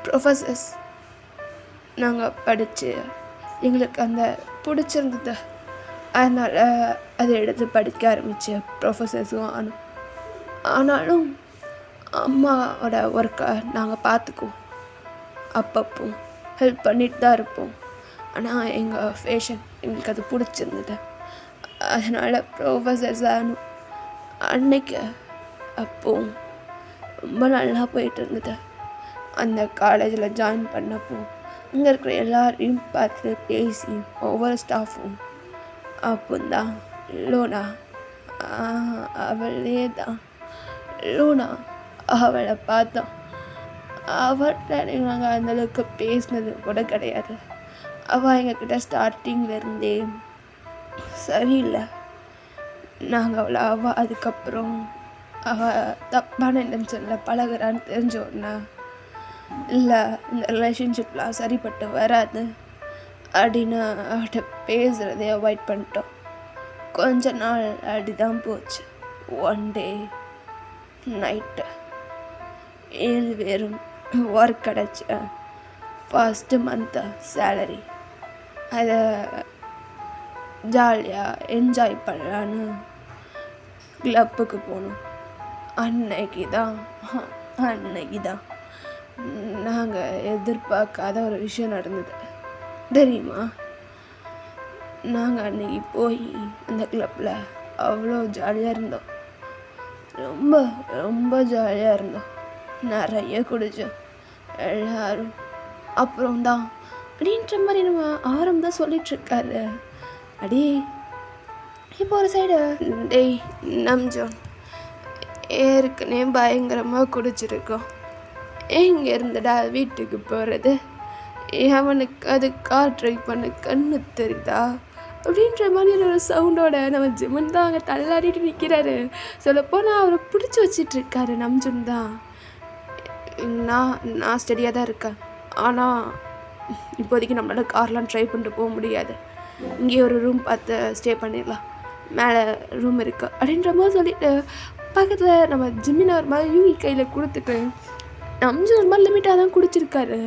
ப்ரொஃபஸர்ஸ் நாங்கள் படித்து எங்களுக்கு அந்த பிடிச்சிருந்தது. அதனால் அதை எடுத்து படிக்க ஆரம்பித்து ப்ரொஃபஸர்ஸும் ஆனாலும் அம்மாவோட ஒர்க்கை நாங்கள் பார்த்துக்குவோம், அப்பப்போ ஹெல்ப் பண்ணிட்டு தான் இருப்போம். ஆனால் எங்கள் ஃபேஷன் எங்களுக்கு அது பிடிச்சிருந்தது. அதனால் ப்ரொஃபஸர்ஸ் ஆனும் அன்னைக்கு அப்போ ரொம்ப நல்லா போயிட்டு இருந்தது. அந்த காலேஜில் ஜாயின் பண்ணப்போ இங்கே இருக்கிற எல்லாரையும் பார்த்து பேசி ஒவ்வொரு ஸ்டாஃபும் அப்போந்தான் லூனா, அவளே தான் லூனா, அவளை பார்த்தோம். அவர்கிட்ட நாங்கள் அந்தளவுக்கு பேசினது கூட கிடையாது. அவள் எங்ககிட்ட ஸ்டார்டிங்லேருந்தே சரியில்லை. நாங்கள் அதுக்கப்புறம் அவள் தப்பான இன்டென்ஷனில் பழகுறான்னு தெரிஞ்ச உடனே இல்லை இந்த ரிலேஷன்ஷிப்லாம் சரிப்பட்டு வராது அப்படின்னு அவட்ட பேசுகிறதே அவாய்ட் பண்ணிட்டோம். கொஞ்ச நாள் அப்படி தான் போச்சு. ஒன் டே நைட்டு 7 பேரும் ஒர்க் கிடச்ச ஃபஸ்ட்டு மந்த்து சேலரி அதை ஜாலியாக என்ஜாய் பண்ணலான்னு கிளப்புக்கு போகணும். அன்னைக்கு தான் நாங்கள் எதிர்பார்க்காத ஒரு விஷயம் நடந்தது தெரியுமா. நாங்கள் அன்னைக்கு போய் அந்த கிளப்பில் அவ்வளோ ஜாலியாக இருந்தோம். ரொம்ப ரொம்ப ஜாலியாக இருந்தோம். நிறைய குடித்தோம் எல்லாரும். அப்புறம் தான் அப்படின்ற மாதிரி நம்ம தான் சொல்லிகிட்ருக்காரு. அடி இப்போ ஒரு சைடு டேய் நம்ஜோன் ஏற்கனவே பயங்கரமாக குடிச்சிருக்கோம். எங்கே இருந்துடா வீட்டுக்கு போகிறது? அவனுக்கு அது கார் ட்ரைவ் பண்ண கண்ணு தெரியுதா அப்படின்ற மாதிரி ஒரு சவுண்டோட நம்ம ஜிமன் தான் அங்கே தள்ளாடிட்டு நிற்கிறாரு. சொல்லப்போனால் அவரை பிடிச்சி வச்சிட்ருக்காரு நம்ஜுன் தான். நான் ஸ்டடியாக தான் இருக்கேன். ஆனால் இப்போதைக்கு நம்மளால் கார்லாம் ட்ரை பண்ணிட்டு போக முடியாது. இங்கே ஒரு ரூம் பார்த்து ஸ்டே பண்ணிடலாம், மேலே ரூம் இருக்குது அப்படின்ற மாதிரி சொல்லிட்டு பக்கத்தில் நம்ம ஜிம்மின் ஒரு மாதிரி யூகி கையில் கொடுத்துட்டு நம்ஜுன் ஒரு மாதிரி லிமிட்டாக தான் குடிச்சிருக்காரு.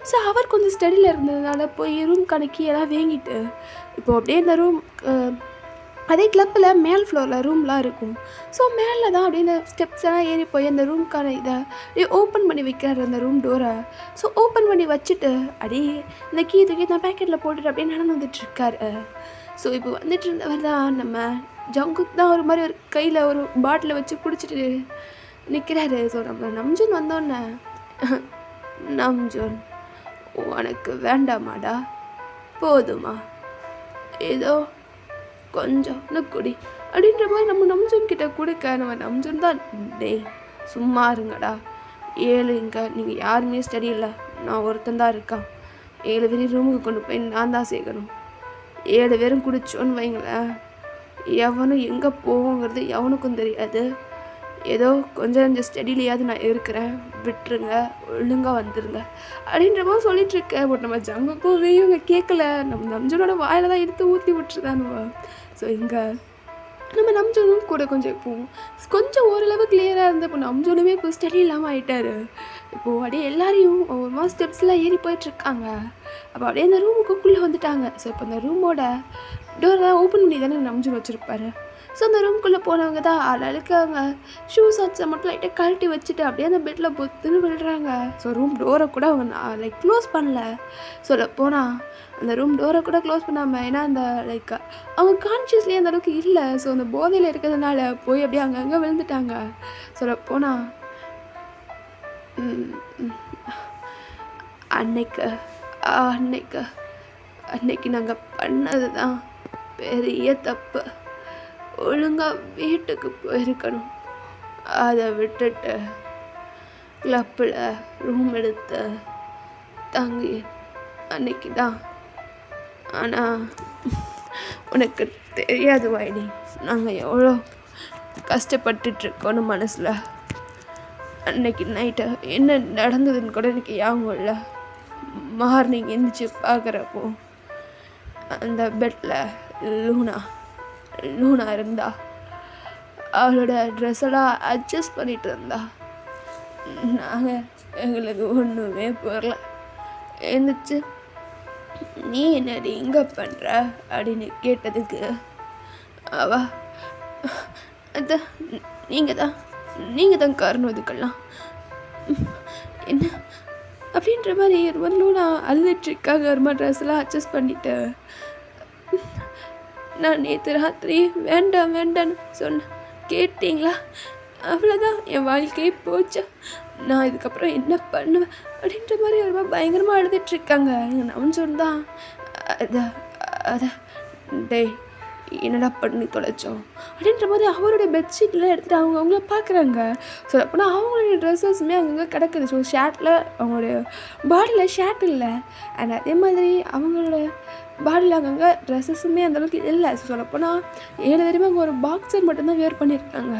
ஸோ அவர் கொஞ்சம் ஸ்டடியில் இருந்ததுனால போய் ரூம் கணக்கி எல்லாம் வாங்கிட்டு இப்போது அப்படியே இந்த ரூம் அதே கிளப்பில் மேல் ஃப்ளோரில் ரூம்லாம் இருக்கும். ஸோ மேலே தான் அப்படியே இந்த ஸ்டெப்ஸ் எல்லாம் ஏறி போய் அந்த ரூம்க்கான இதை அப்படியே ஓப்பன் பண்ணி வைக்கிறாரு அந்த ரூம் டோரை. ஸோ ஓப்பன் பண்ணி வச்சுட்டு அப்படியே இந்த கீ தூக்கி நான் பேக்கெட்டில் போட்டுட்டு அப்படியே நடந்து வந்துட்டுருக்காரு. ஸோ இப்போ வந்துட்டு இருந்தவர் தான் நம்ம ஜங்குக் தான் ஒரு மாதிரி ஒரு கையில் ஒரு பாட்டிலை வச்சு குடிச்சிட்டு நிற்கிறாரு. ஸோ நம்ம நம்ஜுன் வந்தோன்னே, நம்ஜுன் உனக்கு வேண்டாமாடா, போதுமா, ஏதோ கொஞ்சம் குடி அப்படின்ற மாதிரி நம்ம நம்ஜுன் கிட்ட கொடுக்க நம்ம நம்ஜுன் தான் டேய் சும்மா இருங்கடா, 7 இங்கே நீங்கள் யாருமே ஸ்டடி இல்லை, நான் ஒருத்தன் தான் இருக்கான். 7 பேரையும் ரூமுக்கு கொண்டு போய் நான் தான் சேர்க்கணும். 7 பேரும் குடிச்சோன்னு வைங்களேன், எவனும் எங்கே போவோங்கிறது எவனுக்கும் தெரியாது. ஏதோ கொஞ்சம் ஸ்டடிலையாவது நான் இருக்கிறேன், விட்டுருங்க, ஒழுங்காக வந்துடுங்க அப்படின்ற மாதிரி சொல்லிகிட்ருக்கேன். பட் நம்ம ஜங்குக்குமே இவங்க கேட்கல. நம்ம நம்ஜனோட வாயில் தான் எடுத்து ஊற்றி விட்டுருதானுவா. ஸோ இங்கே நம்ம நம்ஜனும் கூட கொஞ்சம் இப்போது கொஞ்சம் ஓரளவு கிளியராக இருந்த இப்போ நம்ஜனுமே இப்போ ஸ்டடி இல்லாமல் ஆகிட்டார். இப்போது அப்படியே எல்லாரையும் ஒரு மாதிரி ஸ்டெப்ஸ்லாம் ஏறி போயிட்டுருக்காங்க. அப்போ அப்படியே அந்த ரூமுக்குள்ளே வந்துட்டாங்க. ஸோ இப்போ அந்த ரூமோட டோரெலாம் ஓப்பன் பண்ணி தானே நம்ஜன் வச்சுருப்பாரு. ஸோ அந்த ரூம்குள்ளே போனவங்க தான் ஆளுக்கு அவங்க ஷூ சாக்ஸை மட்டும் லைட்டாக கழட்டி வச்சுட்டு அப்படியே அந்த பெட்டில் பொத்துன்னு விழுறாங்க. ஸோ ரூம் டோரை கூட அவங்க க்ளோஸ் பண்ணல. சொல்ல போனால் அந்த ரூம் டோரை கூட க்ளோஸ் பண்ணாமல், ஏன்னா அந்த அவங்க கான்ஷியஸ்லேயே அந்த அளவுக்கு இல்லை. ஸோ அந்த போதையில் இருக்கிறதுனால போய் அப்படியே அங்கங்கே விழுந்துட்டாங்க. சொல்ல போனால் அன்னைக்கு நாங்கள் பண்ணது தான் பெரிய தப்பு. ஒழுங்காக வீட்டுக்கு போயிருக்கணும். அதை விட்டுட்டு கிளப்பில் ரூம் எடுத்து தங்கி அன்னைக்கு தான். ஆனால் உனக்கு தெரியாது வைடி, நாங்கள் எவ்வளோ கஷ்டப்பட்டுட்ருக்கோன்னு மனசில். அன்னைக்கு நைட்டு என்ன நடந்ததுன்னு கூட எனக்கு ஞாபகம் இல்லை. மார்னிங் எழுந்திரிச்சு பார்க்குறப்போ அந்த பெட்டில் லூனா இருந்தா. அவளோட ட்ரெஸ்ஸெல்லாம் அட்ஜஸ்ட் பண்ணிகிட்டு இருந்தா. எங்களுக்கு ஒன்றுமே புரியல. எழுந்திரிச்சு நீ என்னடி இங்கே பண்ணுற அப்படின்னு கேட்டதுக்கு அதான் நீங்கள் தான் காரணம் இதுக்கெல்லாம் என்ன அப்படின்ற மாதிரி ஒரு லூனா அழுதுட்ருக்காங்க. ஒரு மாதிரி ட்ரெஸ்ஸெல்லாம் அட்ஜஸ்ட் பண்ணிவிட்டு, நான் நேற்று ராத்திரி வேண்டான்னு சொன்னேன், கேட்டிங்களா? அவ்வளோதான் என் வாழ்க்கையே போச்சு. நான் இதுக்கப்புறம் என்ன பண்ணுவேன் அப்படின்ற மாதிரி ஒரு மாதிரி பயங்கரமாக அழுதுட்ருக்காங்க. எங்கள் நவஞ்சோன் தான் அத அத டேய் என்னடா பண்ணி தொலைச்சோம் அப்படின்ற மாதிரி அவருடைய பெட்ஷீட்லாம் எடுத்துகிட்டு அவங்கள பார்க்குறாங்க. ஸோ அப்போனா அவங்களுடைய ட்ரெஸ்ஸஸுமே அங்கங்கே கிடக்குது. ஸோ ஷர்ட்டில் அவங்களுடைய பாடியில் ஷர்ட் இல்லை. அண்ட் அதே மாதிரி அவங்களோட பாடியில் அங்கங்கே ட்ரெஸ்ஸஸுமே அந்தளவுக்கு இல்லை. ஸோ சொல்லப்போனால் 7 தெரியுமா அங்கே ஒரு பாக்ஸர் மட்டும்தான் வேர் பண்ணியிருக்காங்க.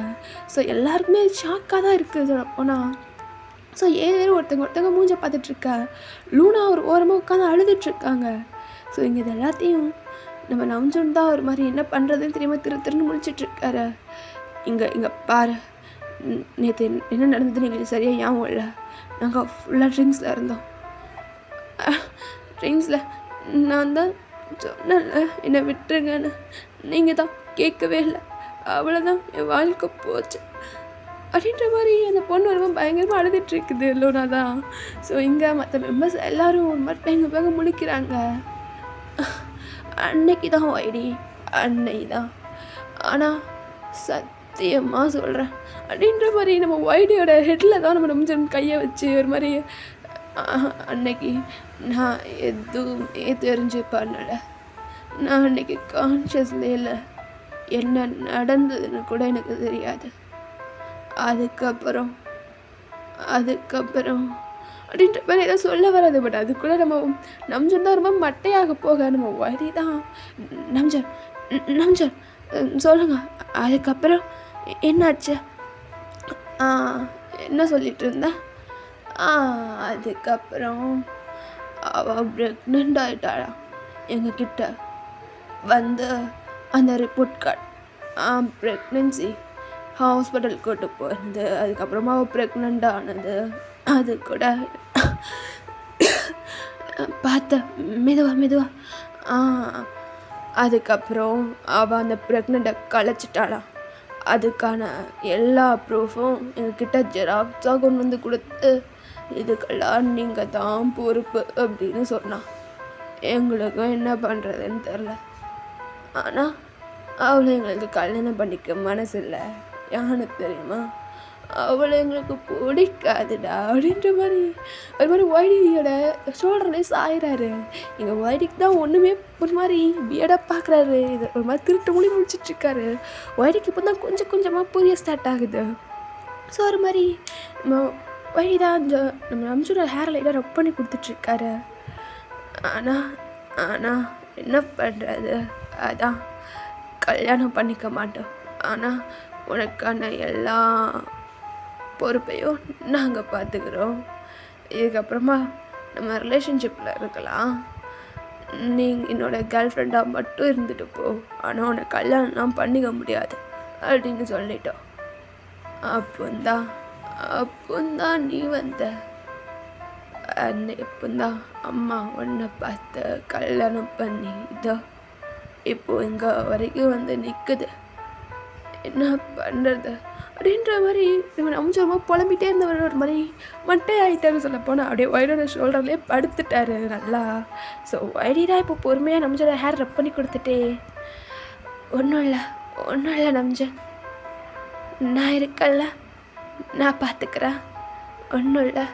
ஸோ எல்லாருக்குமே ஷாக்காக தான் இருக்குது சொல்லப்போனால். ஸோ 7 பேர் ஒருத்தங்க மூஞ்ச பார்த்துட்ருக்கா. லூனா ஒரு ஓரமாக உட்காந்து அழுதுட்ருக்காங்க. ஸோ இங்கே இது எல்லாத்தையும் நம்ம நவஞ்சோன் தான் ஒரு மாதிரி என்ன பண்ணுறதுன்னு தெரியாமல் திருன்னு முழிச்சிட்ருக்காரு. இங்கே பாரு, நேற்று என்ன நடந்ததுன்னு எங்களுக்கு சரியாக ஞாபகம் இல்லை. நாங்கள் ஃபுல்லாக ட்ரிங்க்ஸில் இருந்தோம். ட்ரிங்க்ஸில் நான் தான் சொன்னேன்ல என்னை விட்டுருங்கன்னு, நீங்கள் தான் கேட்கவே இல்லை. அவ்வளோதான் என் வாழ்க்கை போச்சு அப்படின்ற மாதிரி அந்த பொண்ணு ரொம்ப பயங்கரமாக அழுதுட்டுருக்குது. லூனா தான். ஸோ இங்கே மற்ற மெம்பர்ஸ் எல்லோரும் ஒரு மாதிரி பயங்கர முழிக்கிறாங்க. அன்னைக்கு தான் வைடி, அன்னைக்கு தான். ஆனால் சத்தியமாக சொல்கிறேன் அப்படின்ற மாதிரி நம்ம வைடியோட ஹெட்டில் தான் நம்ம நவஞ்சோன் கையை வச்சு ஒரு மாதிரி அன்னைக்கு நான் எதுவுமே தெரிஞ்சு பண்ணலை. நான் அன்னைக்கு கான்ஷியஸ்லேயே இல்லை. என்ன நடந்ததுன்னு கூட எனக்கு தெரியாது. அதுக்கப்புறம் அப்படின்ற மாதிரி ஏதோ சொல்ல வராது. பட் அதுக்குள்ளே நவஞ்சோன் தான் ரொம்ப மட்டையாக போக நம்ம வரி தான் நவஞ்சோன் சொல்லுங்கள் அதுக்கப்புறம் என்னாச்சு? என்ன சொல்லிட்டு இருந்தேன்? அதுக்கப்புறம் அவள் ப்ரெக்னெண்ட் ஆகிட்டாளா. எங்ககிட்ட வந்து அந்த ரிப்போர்ட் கார்டு ப்ரெக்னென்சி ஹாஸ்பிட்டல் கூட்டு போயிருந்தது. அதுக்கப்புறமா அவள் ப்ரெக்னெண்ட் ஆனது. அது கூட பார்த்தேன் மெதுவா. அதுக்கப்புறம் அவள் அந்த ப்ரெக்னெண்ட்டை கலைச்சிட்டாளாம். அதுக்கான எல்லா ப்ரூஃபும் எங்ககிட்ட ஜெராக்ஸாக கொண்டு வந்து கொடுத்து, இதுக்கெல்லாம் நீங்கள் தான் பொறுப்பு அப்படின்னு சொன்னான். எங்களுக்கும் என்ன பண்ணுறதுன்னு தெரில. ஆனால் அவளை எங்களுக்கு கல்யாணம் பண்ணிக்க மனசு இல்லை. யானு தெரியுமா? அவளை எங்களுக்கு பிடிக்காதுடா அப்படின்ற மாதிரி ஒரு மாதிரி வைடியோட ஷோல்டர்லேயே சாயிறாரு. எங்கள் வைடிக்கு தான் ஒன்றுமே ஒரு மாதிரி வியடாக பார்க்குறாரு. இது ஒரு மாதிரி திருட்டு மொழி முடிச்சிட்ருக்காரு. வைடிக்கு இப்போ தான் கொஞ்சம் கொஞ்சமாக புரிய ஸ்டார்ட் ஆகுது. ஸோ ஒரு மாதிரி நம்ம வைடி தான் நம்ம நம்சோட ஹேர் லைட்டாக ரப் பண்ணி கொடுத்துட்ருக்காரு. ஆனால் என்ன பண்ணுறது, அதான் கல்யாணம் பண்ணிக்க மாட்டோம். ஆனால் உனக்கான எல்லா பொறுப்பையும் நாங்கள் பார்த்துக்கிறோம். இதுக்கப்புறமா நம்ம ரிலேஷன்ஷிப்பில் இருக்கலாம். நீங்கள் என்னோடய கேர்ள் ஃப்ரெண்டாக மட்டும் இருந்துட்டு போ, ஆனால் உன்னை கல்யாணம்லாம் பண்ணிக்க முடியாது அப்படின்னு சொல்லிட்டோம். அப்போந்தான் நீ வந்த. இப்போந்தான் அம்மா உன்னை பார்த்து கல்யாணம் பண்ணி இதோ இப்போ இங்கே வரைக்கும் வந்து நிற்குது. என்ன பண்ணுறது அப்படின்ற மாதிரி நம்ம நவஞ்சோமா புலம்பிகிட்டே இருந்தவர் ஒரு மாதிரி மட்டை ஆகிட்டாருன்னு சொல்ல போனால் அப்படியே வைடோட ஷோல்டர்லேயே படுத்துட்டாரு நல்லா. ஸோ வைடிடா இப்போ பொறுமையாக நம்சோட ஹேர் ரப் பண்ணி கொடுத்துட்டே, ஒன்றும் இல்லை நம்சன், நான் இருக்கல்ல, நான் பார்த்துக்கிறேன், ஒன்றும் இல்லை,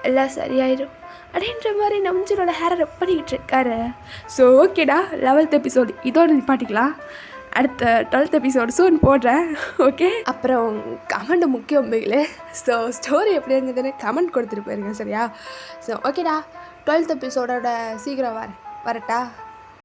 எல்லாம் சரியாயிடும் அப்படின்ற மாதிரி நம்சனோட ஹேரை ரப் பண்ணிக்கிட்டு இருக்காரு. ஸோ ஓகேடா, 11th எபிசோடு இதோட நிப்பாட்டிக்கலாம். அடுத்த 12th எபிசோடு சூன் போடுறேன். ஓகே, அப்புறம் கமெண்ட் முக்கியம் உண்மையிலே. ஸோ ஸ்டோரி எப்படி இருந்ததுன்னு கமெண்ட் கொடுத்துட்டு போயிருங்க சரியா? ஸோ ஓகேடா, 12th எபிசோடோட சீக்கிரம் வரட்டா?